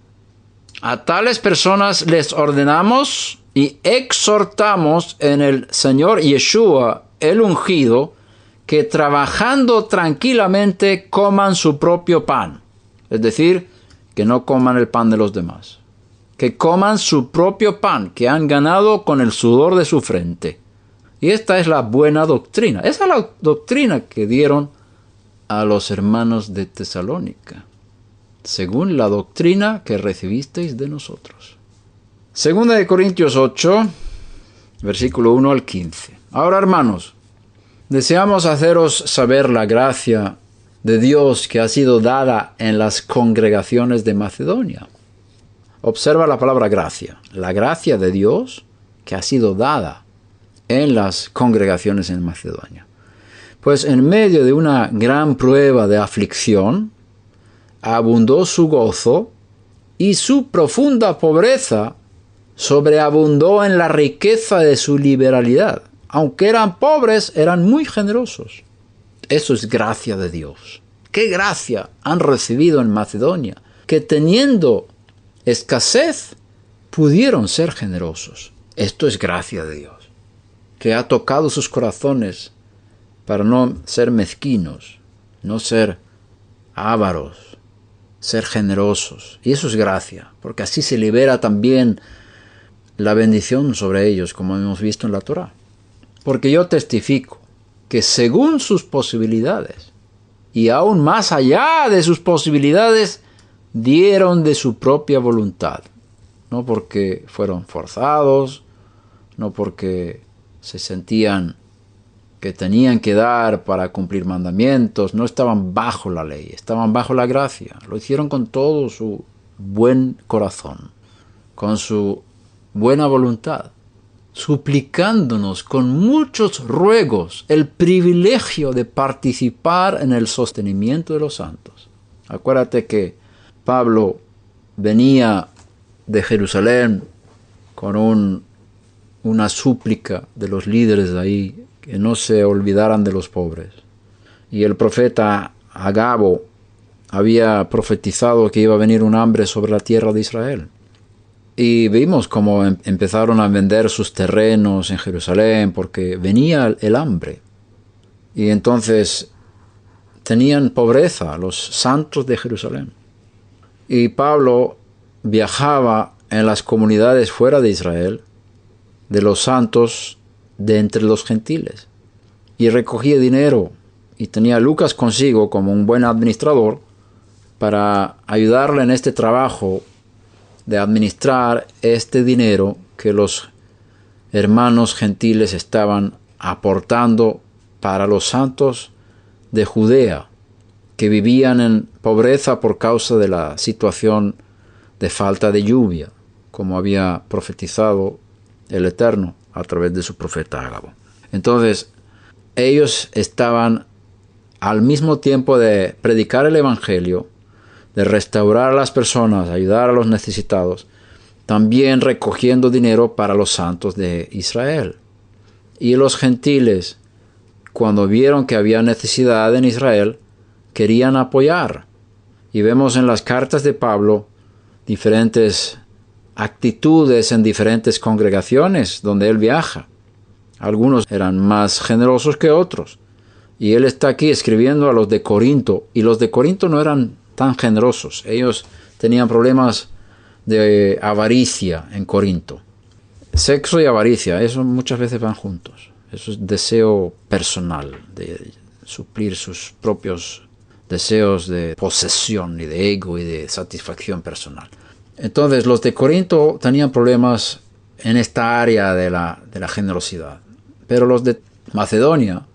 A tales personas les ordenamos y exhortamos en el Señor Yeshua, el ungido, que trabajando tranquilamente coman su propio pan. Es decir, que no coman el pan de los demás. Que coman su propio pan, que han ganado con el sudor de su frente. Y esta es la buena doctrina. Esa es la doctrina que dieron a los hermanos de Tesalónica, según la doctrina que recibisteis de nosotros. Segunda de Corintios 8, versículo 1 al 15. Ahora, hermanos, deseamos haceros saber la gracia de Dios que ha sido dada en las congregaciones de Macedonia. Observa la palabra gracia. La gracia de Dios que ha sido dada en las congregaciones en Macedonia. Pues en medio de una gran prueba de aflicción, abundó su gozo y su profunda pobreza sobreabundó en la riqueza de su liberalidad. Aunque eran pobres, eran muy generosos. Eso es gracia de Dios. ¿Qué gracia han recibido en Macedonia? Que teniendo escasez, pudieron ser generosos. Esto es gracia de Dios, que ha tocado sus corazones para no ser mezquinos, no ser ávaros, ser generosos. Y eso es gracia, porque así se libera también la bendición sobre ellos, como hemos visto en la Torá. Porque yo testifico que según sus posibilidades, y aún más allá de sus posibilidades, dieron de su propia voluntad. No porque fueron forzados, no porque se sentían que tenían que dar para cumplir mandamientos, no estaban bajo la ley, estaban bajo la gracia. Lo hicieron con todo su buen corazón, con su buena voluntad, suplicándonos con muchos ruegos el privilegio de participar en el sostenimiento de los santos. Acuérdate que Pablo venía de Jerusalén con una súplica de los líderes de ahí, que no se olvidaran de los pobres. Y el profeta Agabo había profetizado que iba a venir un hambre sobre la tierra de Israel. Y vimos cómo empezaron a vender sus terrenos en Jerusalén porque venía el hambre. Y entonces tenían pobreza los santos de Jerusalén. Y Pablo viajaba en las comunidades fuera de Israel, de los santos de entre los gentiles, y recogía dinero, y tenía a Lucas consigo como un buen administrador para ayudarle en este trabajo de administrar este dinero que los hermanos gentiles estaban aportando para los santos de Judea, que vivían en pobreza por causa de la situación de falta de lluvia, como había profetizado el Eterno a través de su profeta Agabo. Entonces, ellos estaban al mismo tiempo de predicar el Evangelio, de restaurar a las personas, ayudar a los necesitados, también recogiendo dinero para los santos de Israel. Y los gentiles, cuando vieron que había necesidad en Israel, querían apoyar. Y vemos en las cartas de Pablo diferentes actitudes en diferentes congregaciones donde él viaja. Algunos eran más generosos que otros. Y él está aquí escribiendo a los de Corinto. Y los de Corinto no eran tan generosos. Ellos tenían problemas de avaricia en Corinto. Sexo y avaricia, eso muchas veces van juntos. Eso es deseo personal, de suplir sus propios deseos de posesión y de ego y de satisfacción personal. Entonces los de Corinto tenían problemas en esta área de la generosidad. Pero los de Macedonia,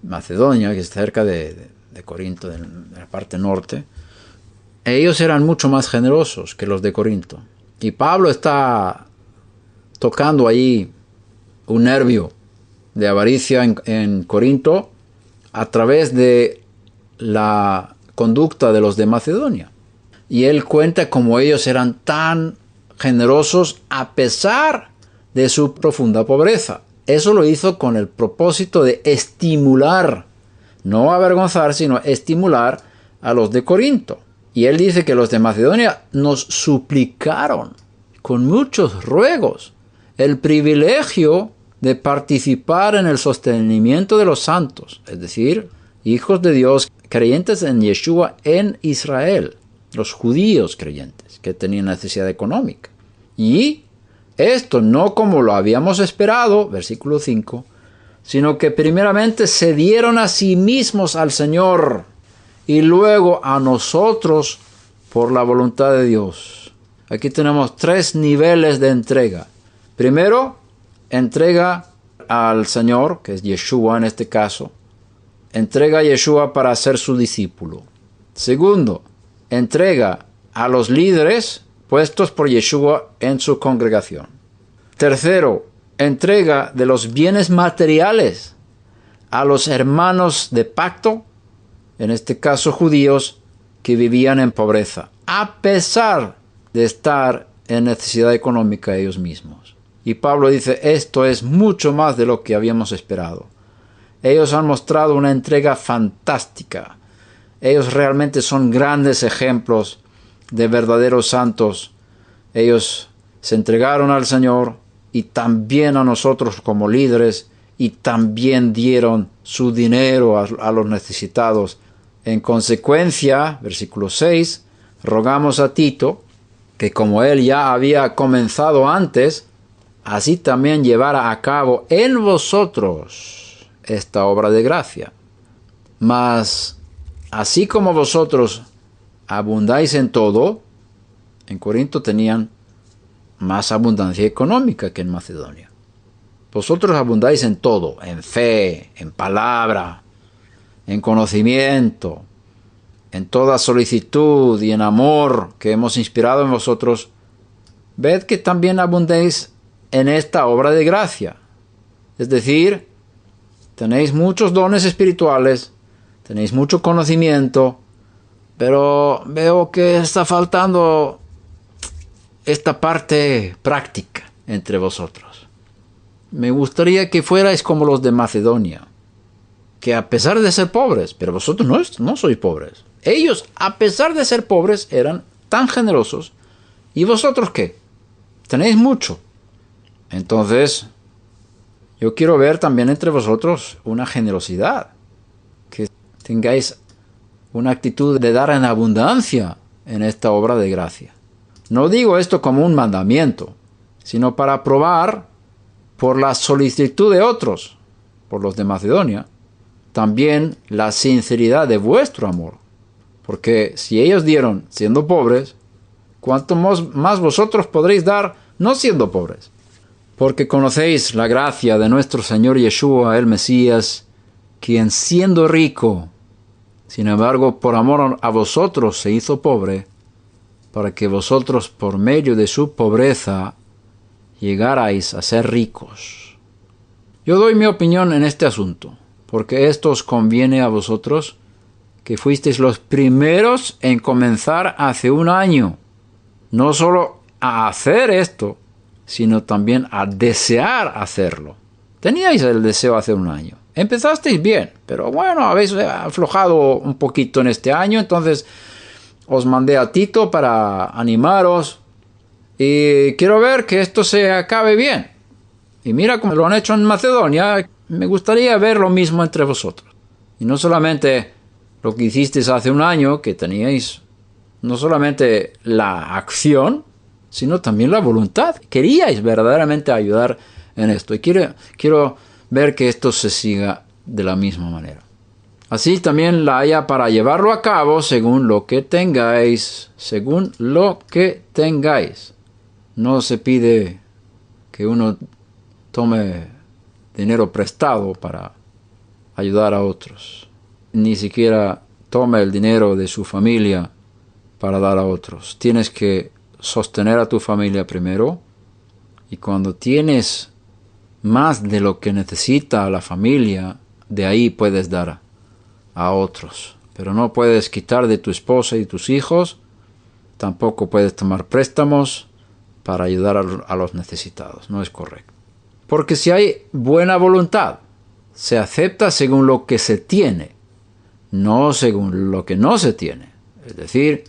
que es cerca de Corinto, de la parte norte, ellos eran mucho más generosos que los de Corinto. Y Pablo está tocando ahí un nervio de avaricia en Corinto a través de la conducta de los de Macedonia. Y él cuenta cómo ellos eran tan generosos a pesar de su profunda pobreza. Eso lo hizo con el propósito de estimular, no avergonzar, sino estimular a los de Corinto. Y él dice que los de Macedonia nos suplicaron con muchos ruegos el privilegio de participar en el sostenimiento de los santos, es decir, hijos de Dios creyentes en Yeshua en Israel, los judíos creyentes que tenían necesidad económica. Y esto no como lo habíamos esperado, versículo 5, sino que primeramente se dieron a sí mismos al Señor y luego a nosotros por la voluntad de Dios. Aquí tenemos 3 niveles de entrega. Primero, entrega al Señor, que es Yeshua en este caso. Entrega a Yeshua para ser su discípulo. Segundo, entrega a los líderes puestos por Yeshua en su congregación. Tercero, entrega de los bienes materiales a los hermanos de pacto, en este caso judíos, que vivían en pobreza, a pesar de estar en necesidad económica ellos mismos. Y Pablo dice, esto es mucho más de lo que habíamos esperado. Ellos han mostrado una entrega fantástica. Ellos realmente son grandes ejemplos de verdaderos santos. Ellos se entregaron al Señor y también a nosotros como líderes, y también dieron su dinero a los necesitados. En consecuencia, versículo 6, rogamos a Tito que como él ya había comenzado antes, así también llevara a cabo en vosotros esta obra de gracia. Mas, así como vosotros abundáis en todo, en Corinto tenían más abundancia económica que en Macedonia. Vosotros abundáis en todo, en fe, en palabra, en conocimiento, en toda solicitud y en amor que hemos inspirado en vosotros, ved que también abundéis en esta obra de gracia. Es decir, tenéis muchos dones espirituales, tenéis mucho conocimiento, pero veo que está faltando esta parte práctica entre vosotros. Me gustaría que fuerais como los de Macedonia, que a pesar de ser pobres, pero vosotros no sois pobres. Ellos, a pesar de ser pobres, eran tan generosos. ¿Y vosotros qué? Tenéis mucho. Entonces, yo quiero ver también entre vosotros una generosidad. Que tengáis una actitud de dar en abundancia en esta obra de gracia. No digo esto como un mandamiento, sino para probar por la solicitud de otros, por los de Macedonia, también la sinceridad de vuestro amor. Porque si ellos dieron siendo pobres, ¿cuánto más vosotros podréis dar no siendo pobres? Porque conocéis la gracia de nuestro Señor Yeshua, el Mesías, quien siendo rico, sin embargo, por amor a vosotros se hizo pobre, para que vosotros por medio de su pobreza llegarais a ser ricos. Yo doy mi opinión en este asunto, porque esto os conviene a vosotros, que fuisteis los primeros en comenzar hace un año, no solo a hacer esto, sino también a desear hacerlo. Teníais el deseo hace un año. Empezasteis bien, pero bueno, habéis aflojado un poquito en este año, entonces os mandé a Tito para animaros y quiero ver que esto se acabe bien. Y mira cómo lo han hecho en Macedonia, me gustaría ver lo mismo entre vosotros. Y no solamente lo que hicisteis hace un año, que teníais no solamente la acción, sino también la voluntad. Queríais verdaderamente ayudar en esto. Y quiero ver que esto se siga de la misma manera. Así también la haya para llevarlo a cabo según lo que tengáis. Según lo que tengáis. No se pide que uno tome dinero prestado para ayudar a otros. Ni siquiera tome el dinero de su familia para dar a otros. Tienes que sostener a tu familia primero, y cuando tienes más de lo que necesita la familia, de ahí puedes dar a otros. Pero no puedes quitar de tu esposa y tus hijos, tampoco puedes tomar préstamos para ayudar a los necesitados. No es correcto. Porque si hay buena voluntad, se acepta según lo que se tiene, no según lo que no se tiene. Es decir,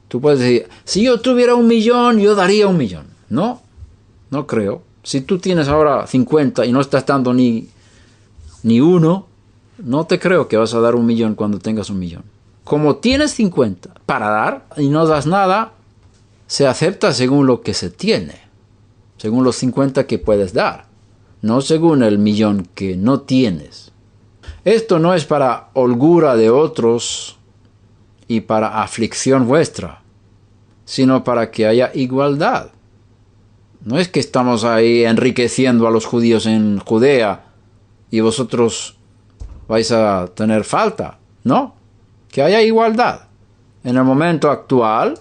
tú puedes decir, si yo tuviera 1 millón, yo daría 1 millón. No creo. Si tú tienes ahora 50 y no estás dando ni 1, no te creo que vas a dar 1 millón cuando tengas 1 millón. Como tienes 50 para dar y no das nada, se acepta según lo que se tiene, según los 50 que puedes dar, no según el 1 millón que no tienes. Esto no es para holgura de otros y para aflicción vuestra, sino para que haya igualdad. No es que estamos ahí enriqueciendo a los judíos en Judea y vosotros vais a tener falta. No, que haya igualdad. En el momento actual,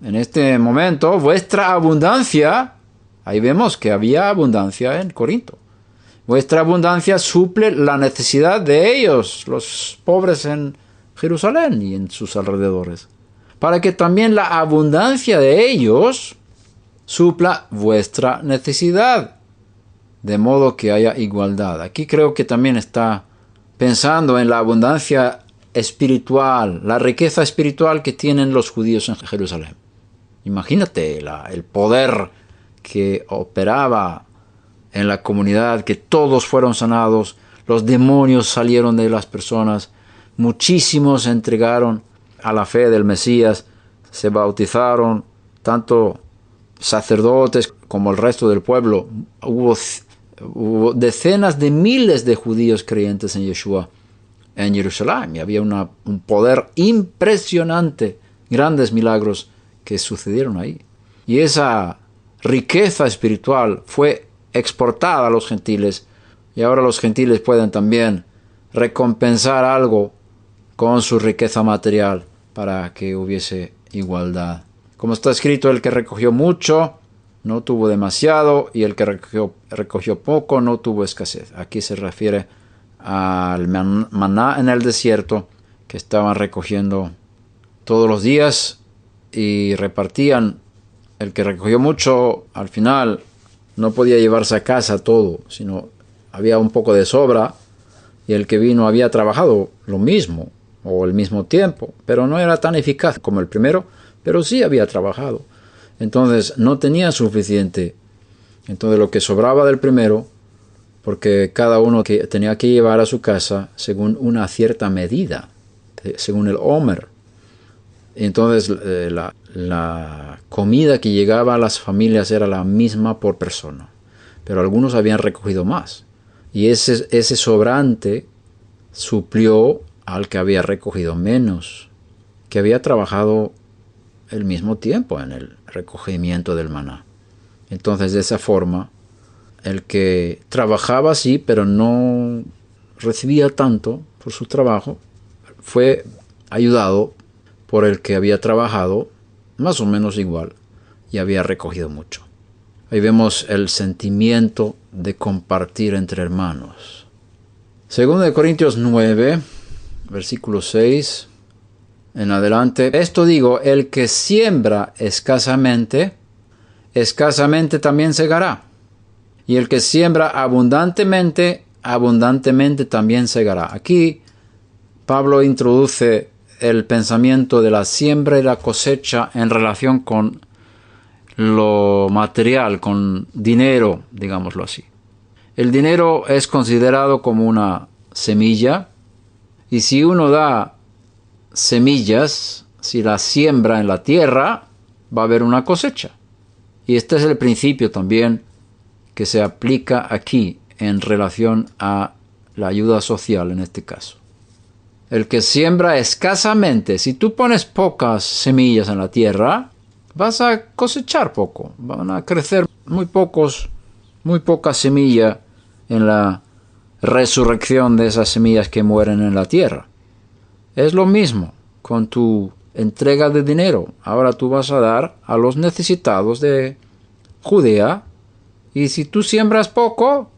en este momento, vuestra abundancia, ahí vemos que había abundancia en Corinto. Vuestra abundancia suple la necesidad de ellos, los pobres en Jerusalén y en sus alrededores, para que también la abundancia de ellos supla vuestra necesidad, de modo que haya igualdad. Aquí creo que también está pensando en la abundancia espiritual, la riqueza espiritual que tienen los judíos en Jerusalén. Imagínate el poder que operaba en la comunidad, que todos fueron sanados, los demonios salieron de las personas, muchísimos se entregaron a la fe del Mesías, se bautizaron, tanto sacerdotes como el resto del pueblo. Hubo decenas de miles de judíos creyentes en Yeshua en Jerusalén, y había un poder impresionante, grandes milagros que sucedieron ahí. Y esa riqueza espiritual fue exportada a los gentiles, y ahora los gentiles pueden también recompensar algo con su riqueza material para que hubiese igualdad. Como está escrito, el que recogió mucho no tuvo demasiado, y el que recogió poco no tuvo escasez. Aquí se refiere al maná en el desierto, que estaban recogiendo todos los días y repartían. El que recogió mucho, al final no podía llevarse a casa todo, sino había un poco de sobra, y el que vino había trabajado lo mismo o el mismo tiempo, pero no era tan eficaz como el primero, pero sí había trabajado. Entonces no tenía suficiente. Entonces lo que sobraba del primero, porque cada uno que tenía que llevar a su casa según una cierta medida, según el Omer. Entonces la comida que llegaba a las familias era la misma por persona, pero algunos habían recogido más, y ese sobrante suplió al que había recogido menos, que había trabajado el mismo tiempo en el recogimiento del maná. Entonces, de esa forma, el que trabajaba sí, pero no recibía tanto por su trabajo, fue ayudado por el que había trabajado más o menos igual y había recogido mucho. Ahí vemos el sentimiento de compartir entre hermanos. Segundo de Corintios 9, versículo 6 en adelante. Esto digo, el que siembra escasamente, escasamente también segará. Y el que siembra abundantemente, abundantemente también segará. Aquí Pablo introduce el pensamiento de la siembra y la cosecha en relación con lo material, con dinero, digámoslo así. El dinero es considerado como una semilla, y si uno da semillas, si la siembra en la tierra, va a haber una cosecha. Y este es el principio también que se aplica aquí en relación a la ayuda social en este caso. El que siembra escasamente, si tú pones pocas semillas en la tierra, vas a cosechar poco. Van a crecer muy pocas semillas en la resurrección de esas semillas que mueren en la tierra. Es lo mismo con tu entrega de dinero. Ahora tú vas a dar a los necesitados de Judea, y si tú siembras poco,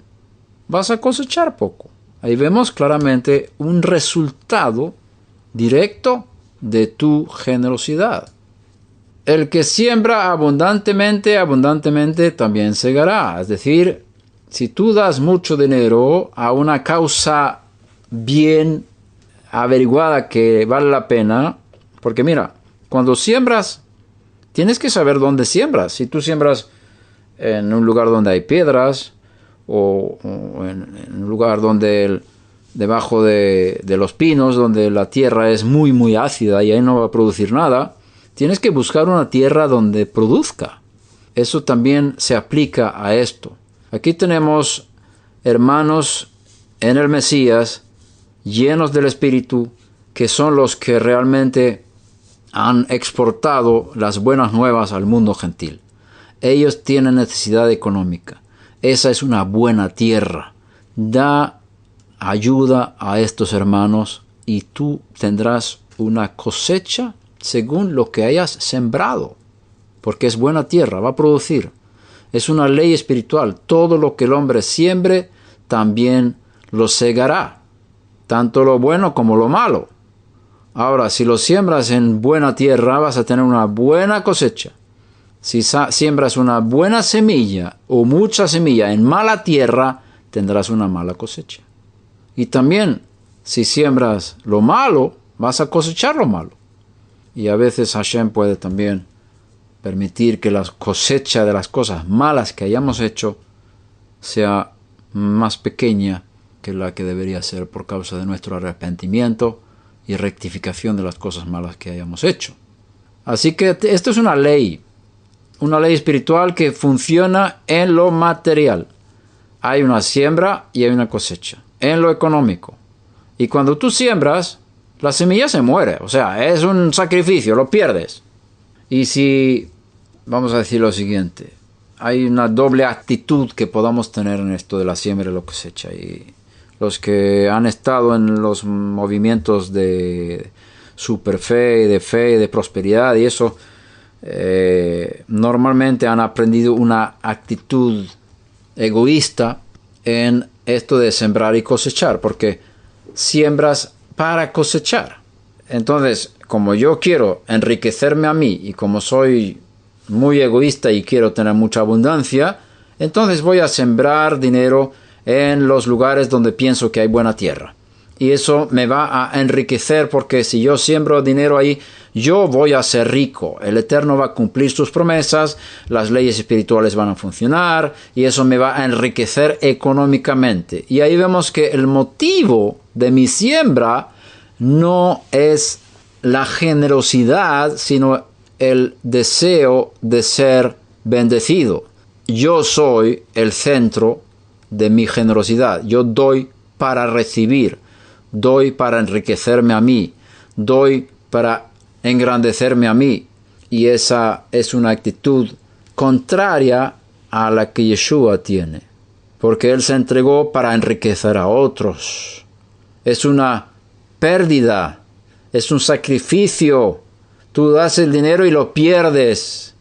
vas a cosechar poco. Ahí vemos claramente un resultado directo de tu generosidad. El que siembra abundantemente, abundantemente también segará. Es decir, si tú das mucho dinero a una causa bien averiguada que vale la pena, porque mira, cuando siembras, tienes que saber dónde siembras. Si tú siembras en un lugar donde hay piedras, o en un lugar donde debajo de los pinos, donde la tierra es muy muy ácida y ahí no va a producir nada, tienes que buscar una tierra donde produzca. Eso también se aplica a esto. Aquí tenemos hermanos en el Mesías, llenos del Espíritu, que son los que realmente han exportado las buenas nuevas al mundo gentil. Ellos tienen necesidad económica. Esa es una buena tierra. Da ayuda a estos hermanos y tú tendrás una cosecha según lo que hayas sembrado, porque es buena tierra, va a producir. Es una ley espiritual. Todo lo que el hombre siembre, también lo segará, tanto lo bueno como lo malo. Ahora, si lo siembras en buena tierra, vas a tener una buena cosecha. Si siembras una buena semilla o mucha semilla en mala tierra, tendrás una mala cosecha. Y también, si siembras lo malo, vas a cosechar lo malo. Y a veces Hashem puede también permitir que la cosecha de las cosas malas que hayamos hecho sea más pequeña que la que debería ser por causa de nuestro arrepentimiento y rectificación de las cosas malas que hayamos hecho. Así que esto es una ley espiritual que funciona en lo material. Hay una siembra y hay una cosecha. En lo económico. Y cuando tú siembras, la semilla se muere. O sea, es un sacrificio, lo pierdes. Y si, vamos a decir lo siguiente, hay una doble actitud que podamos tener en esto de la siembra y la cosecha. Y los que han estado en los movimientos de superfe, de prosperidad y eso, normalmente han aprendido una actitud egoísta en esto de sembrar y cosechar, porque siembras para cosechar. Entonces, como yo quiero enriquecerme a mí y como soy muy egoísta y quiero tener mucha abundancia, entonces voy a sembrar dinero en los lugares donde pienso que hay buena tierra. Y eso me va a enriquecer porque si yo siembro dinero ahí, yo voy a ser rico. El Eterno va a cumplir sus promesas, las leyes espirituales van a funcionar y eso me va a enriquecer económicamente. Y ahí vemos que el motivo de mi siembra no es la generosidad, sino el deseo de ser bendecido. Yo soy el centro de mi generosidad. Yo doy para recibir, doy para enriquecerme a mí, doy para engrandecerme a mí. Y esa es una actitud contraria a la que Yeshua tiene, porque Él se entregó para enriquecer a otros. Es una pérdida, es un sacrificio. Tú das el dinero y lo pierdes.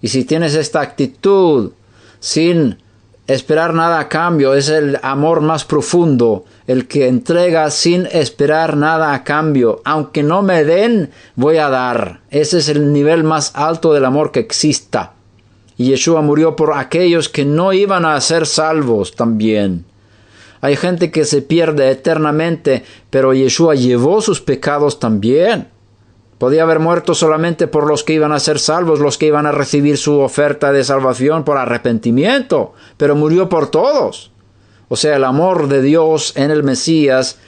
Y si tienes esta actitud sin esperar nada a cambio, es el amor más profundo, el que entrega sin esperar nada a cambio. Aunque no me den, voy a dar. Ese es el nivel más alto del amor que exista. Y Yeshua murió por aquellos que no iban a ser salvos también. Hay gente que se pierde eternamente, pero Yeshua llevó sus pecados también. Podía haber muerto solamente por los que iban a ser salvos, los que iban a recibir su oferta de salvación por arrepentimiento, pero murió por todos. O sea, el amor de Dios en el Mesías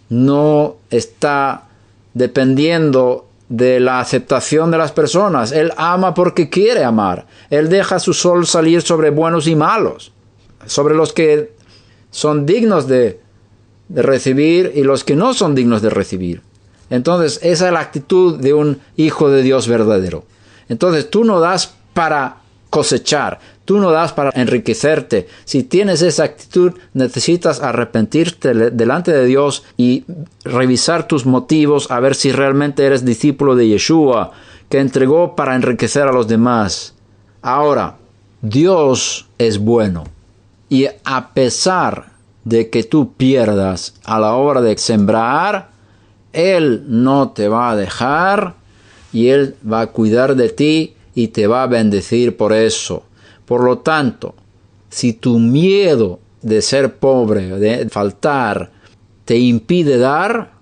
no está dependiendo de la aceptación de las personas. Él ama porque quiere amar. Él deja su sol salir sobre buenos y malos, sobre los que son dignos de recibir y los que no son dignos de recibir. Entonces, esa es la actitud de un hijo de Dios verdadero. Entonces, tú no das para cosechar, tú no das para enriquecerte. Si tienes esa actitud, necesitas arrepentirte delante de Dios y revisar tus motivos a ver si realmente eres discípulo de Yeshua, que entregó para enriquecer a los demás. Ahora, Dios es bueno. Y a pesar de que tú pierdas a la hora de sembrar, Él no te va a dejar y Él va a cuidar de ti y te va a bendecir por eso. Por lo tanto, si tu miedo de ser pobre, de faltar, te impide dar,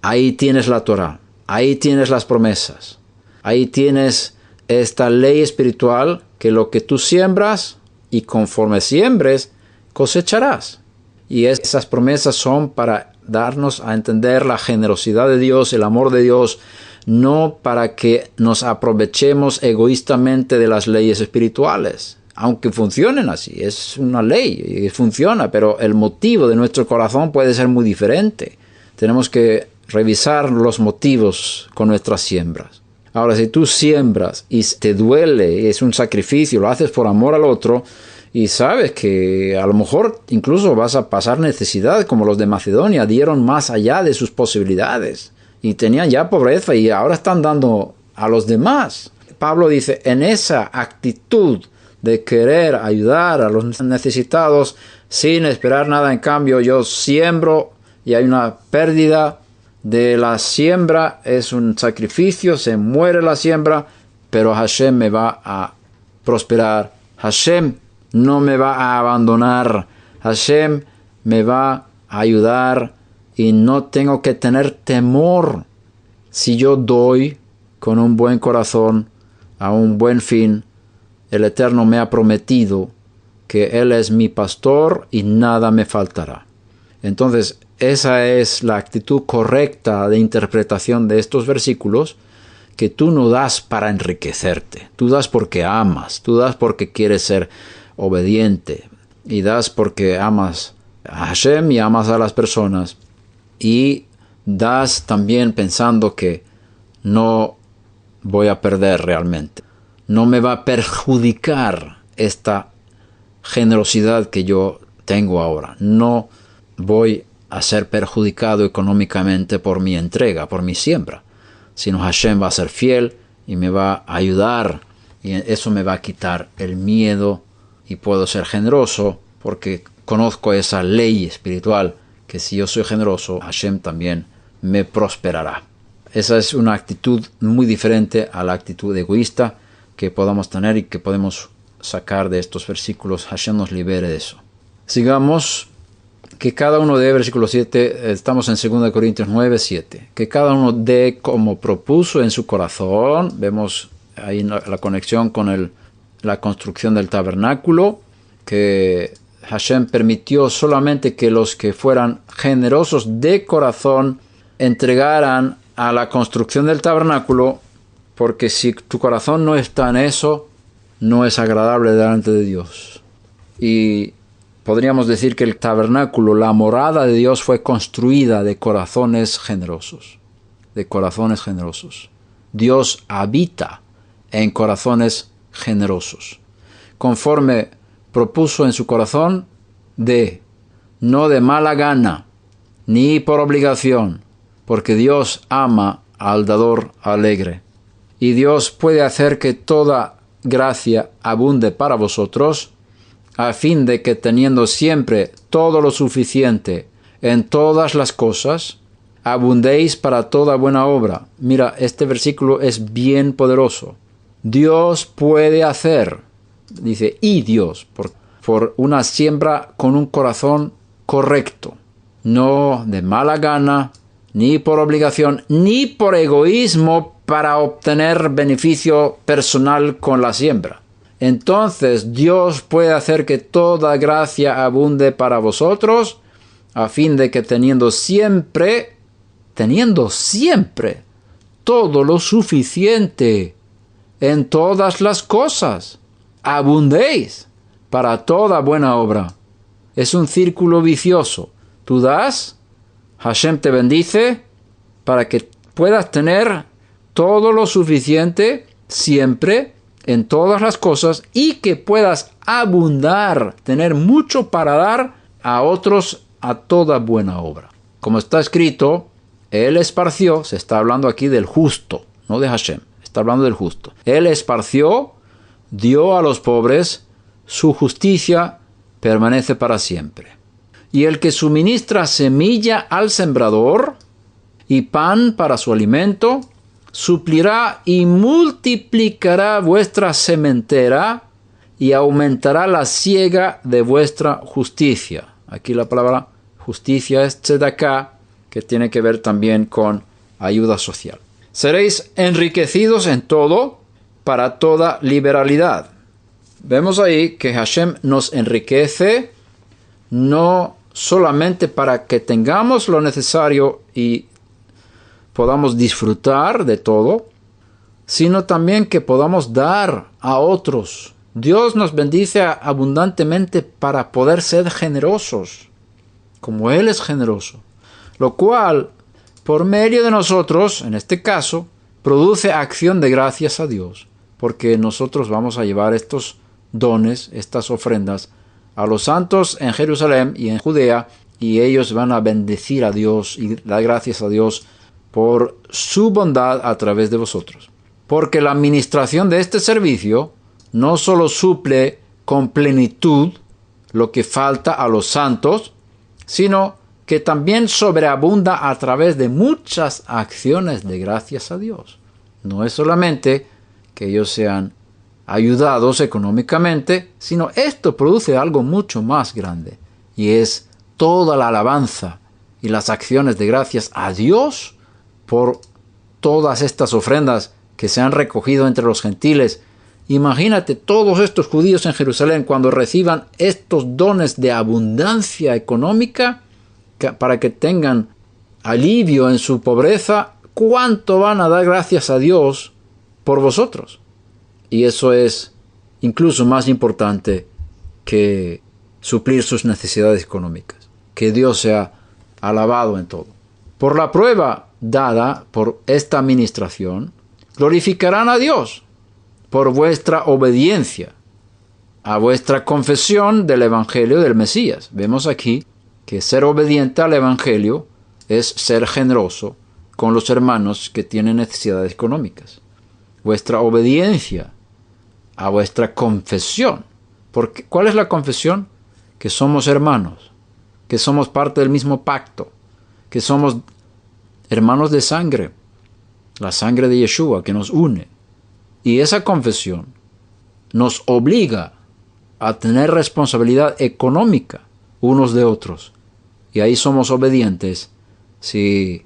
ahí tienes la Torah, ahí tienes las promesas, ahí tienes esta ley espiritual que lo que tú siembras y conforme siembres, cosecharás. Y esas promesas son para darnos a entender la generosidad de Dios, el amor de Dios, no para que nos aprovechemos egoístamente de las leyes espirituales, aunque funcionen así, es una ley y funciona, pero el motivo de nuestro corazón puede ser muy diferente. Tenemos que revisar los motivos con nuestras siembras. Ahora, si tú siembras y te duele, es un sacrificio, lo haces por amor al otro, y sabes que a lo mejor incluso vas a pasar necesidad, como los de Macedonia, dieron más allá de sus posibilidades y tenían ya pobreza y ahora están dando a los demás. Pablo dice, en esa actitud de querer ayudar a los necesitados sin esperar nada en cambio, yo siembro y hay una pérdida de la siembra, es un sacrificio, se muere la siembra, pero Hashem me va a prosperar. Hashem no me va a abandonar. Hashem me va a ayudar y no tengo que tener temor si yo doy con un buen corazón a un buen fin. El Eterno me ha prometido que Él es mi pastor y nada me faltará. Entonces, esa es la actitud correcta de interpretación de estos versículos, que tú no das para enriquecerte. Tú das porque amas, tú das porque quieres ser obediente y das porque amas a Hashem y amas a las personas y das también pensando que no voy a perder realmente, no me va a perjudicar esta generosidad que yo tengo ahora, no voy a ser perjudicado económicamente por mi entrega, por mi siembra, sino Hashem va a ser fiel y me va a ayudar, y eso me va a quitar el miedo y puedo ser generoso porque conozco esa ley espiritual que si yo soy generoso, Hashem también me prosperará. Esa es una actitud muy diferente a la actitud egoísta que podamos tener y que podemos sacar de estos versículos. Hashem nos libere de eso. Sigamos. Que cada uno dé, versículo 7, estamos en 2 Corintios 9, 7. Que cada uno dé como propuso en su corazón. Vemos ahí la conexión con la construcción del tabernáculo. Que Hashem permitió solamente que los que fueran generosos de corazón entregaran a la construcción del tabernáculo, porque si tu corazón no está en eso, no es agradable delante de Dios. Y podríamos decir que el tabernáculo, la morada de Dios, fue construida de corazones generosos. De corazones generosos. Dios habita en corazones generosos. Conforme propuso en su corazón, no de mala gana, ni por obligación, porque Dios ama al dador alegre. Y Dios puede hacer que toda gracia abunde para vosotros, a fin de que teniendo siempre todo lo suficiente en todas las cosas, abundéis para toda buena obra. Mira, este versículo es bien poderoso. Dios puede hacer, dice, y Dios, por una siembra con un corazón correcto, no de mala gana, ni por obligación, ni por egoísmo para obtener beneficio personal con la siembra. Entonces Dios puede hacer que toda gracia abunde para vosotros, a fin de que teniendo siempre todo lo suficiente en todas las cosas, abundéis para toda buena obra. Es un círculo vicioso. Tú das, Hashem te bendice, para que puedas tener todo lo suficiente siempre en todas las cosas y que puedas abundar, tener mucho para dar a otros a toda buena obra. Como está escrito, Él esparció, se está hablando aquí del justo, no de Hashem, está hablando del justo. Él esparció, dio a los pobres, su justicia permanece para siempre. Y el que suministra semilla al sembrador y pan para su alimento, suplirá y multiplicará vuestra sementera y aumentará la siega de vuestra justicia. Aquí la palabra justicia es tzedaká, que tiene que ver también con ayuda social. Seréis enriquecidos en todo para toda liberalidad. Vemos ahí que Hashem nos enriquece no solamente para que tengamos lo necesario y podamos disfrutar de todo, sino también que podamos dar a otros. Dios nos bendice abundantemente para poder ser generosos, como Él es generoso, lo cual, por medio de nosotros, en este caso, produce acción de gracias a Dios, porque nosotros vamos a llevar estos dones, estas ofrendas, a los santos en Jerusalén y en Judea, y ellos van a bendecir a Dios y dar gracias a Dios por su bondad a través de vosotros. Porque la administración de este servicio no solo suple con plenitud lo que falta a los santos, sino que también sobreabunda a través de muchas acciones de gracias a Dios. No es solamente que ellos sean ayudados económicamente, sino esto produce algo mucho más grande, y es toda la alabanza y las acciones de gracias a Dios por todas estas ofrendas que se han recogido entre los gentiles. Imagínate todos estos judíos en Jerusalén cuando reciban estos dones de abundancia económica para que tengan alivio en su pobreza, cuánto van a dar gracias a Dios por vosotros. Y eso es incluso más importante que suplir sus necesidades económicas. Que Dios sea alabado en todo. Por la prueba dada por esta administración, glorificarán a Dios por vuestra obediencia a vuestra confesión del Evangelio del Mesías. Vemos aquí que ser obediente al Evangelio es ser generoso con los hermanos que tienen necesidades económicas. Vuestra obediencia a vuestra confesión. Porque, ¿cuál es la confesión? Que somos hermanos, que somos parte del mismo pacto, que somos hermanos de sangre, la sangre de Yeshua que nos une. Y esa confesión nos obliga a tener responsabilidad económica unos de otros. Y ahí somos obedientes si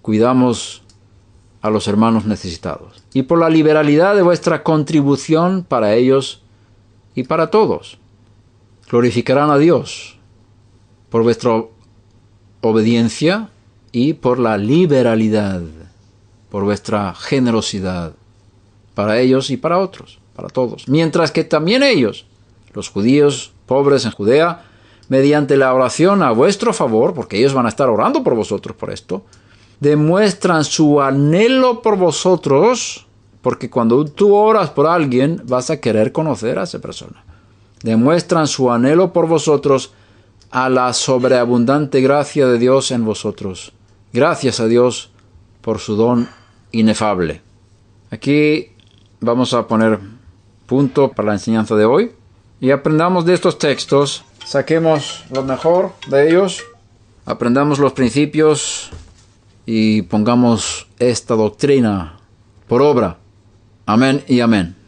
cuidamos a los hermanos necesitados. Y por la liberalidad de vuestra contribución para ellos y para todos. Glorificarán a Dios por vuestra obediencia y por la liberalidad, por vuestra generosidad para ellos y para otros, para todos. Mientras que también ellos, los judíos pobres en Judea, mediante la oración a vuestro favor, porque ellos van a estar orando por vosotros por esto, demuestran su anhelo por vosotros, porque cuando tú oras por alguien, vas a querer conocer a esa persona. Demuestran su anhelo por vosotros a la sobreabundante gracia de Dios en vosotros. Gracias a Dios por su don inefable. Aquí vamos a poner punto para la enseñanza de hoy y aprendamos de estos textos, saquemos lo mejor de ellos, aprendamos los principios y pongamos esta doctrina por obra. Amén y amén.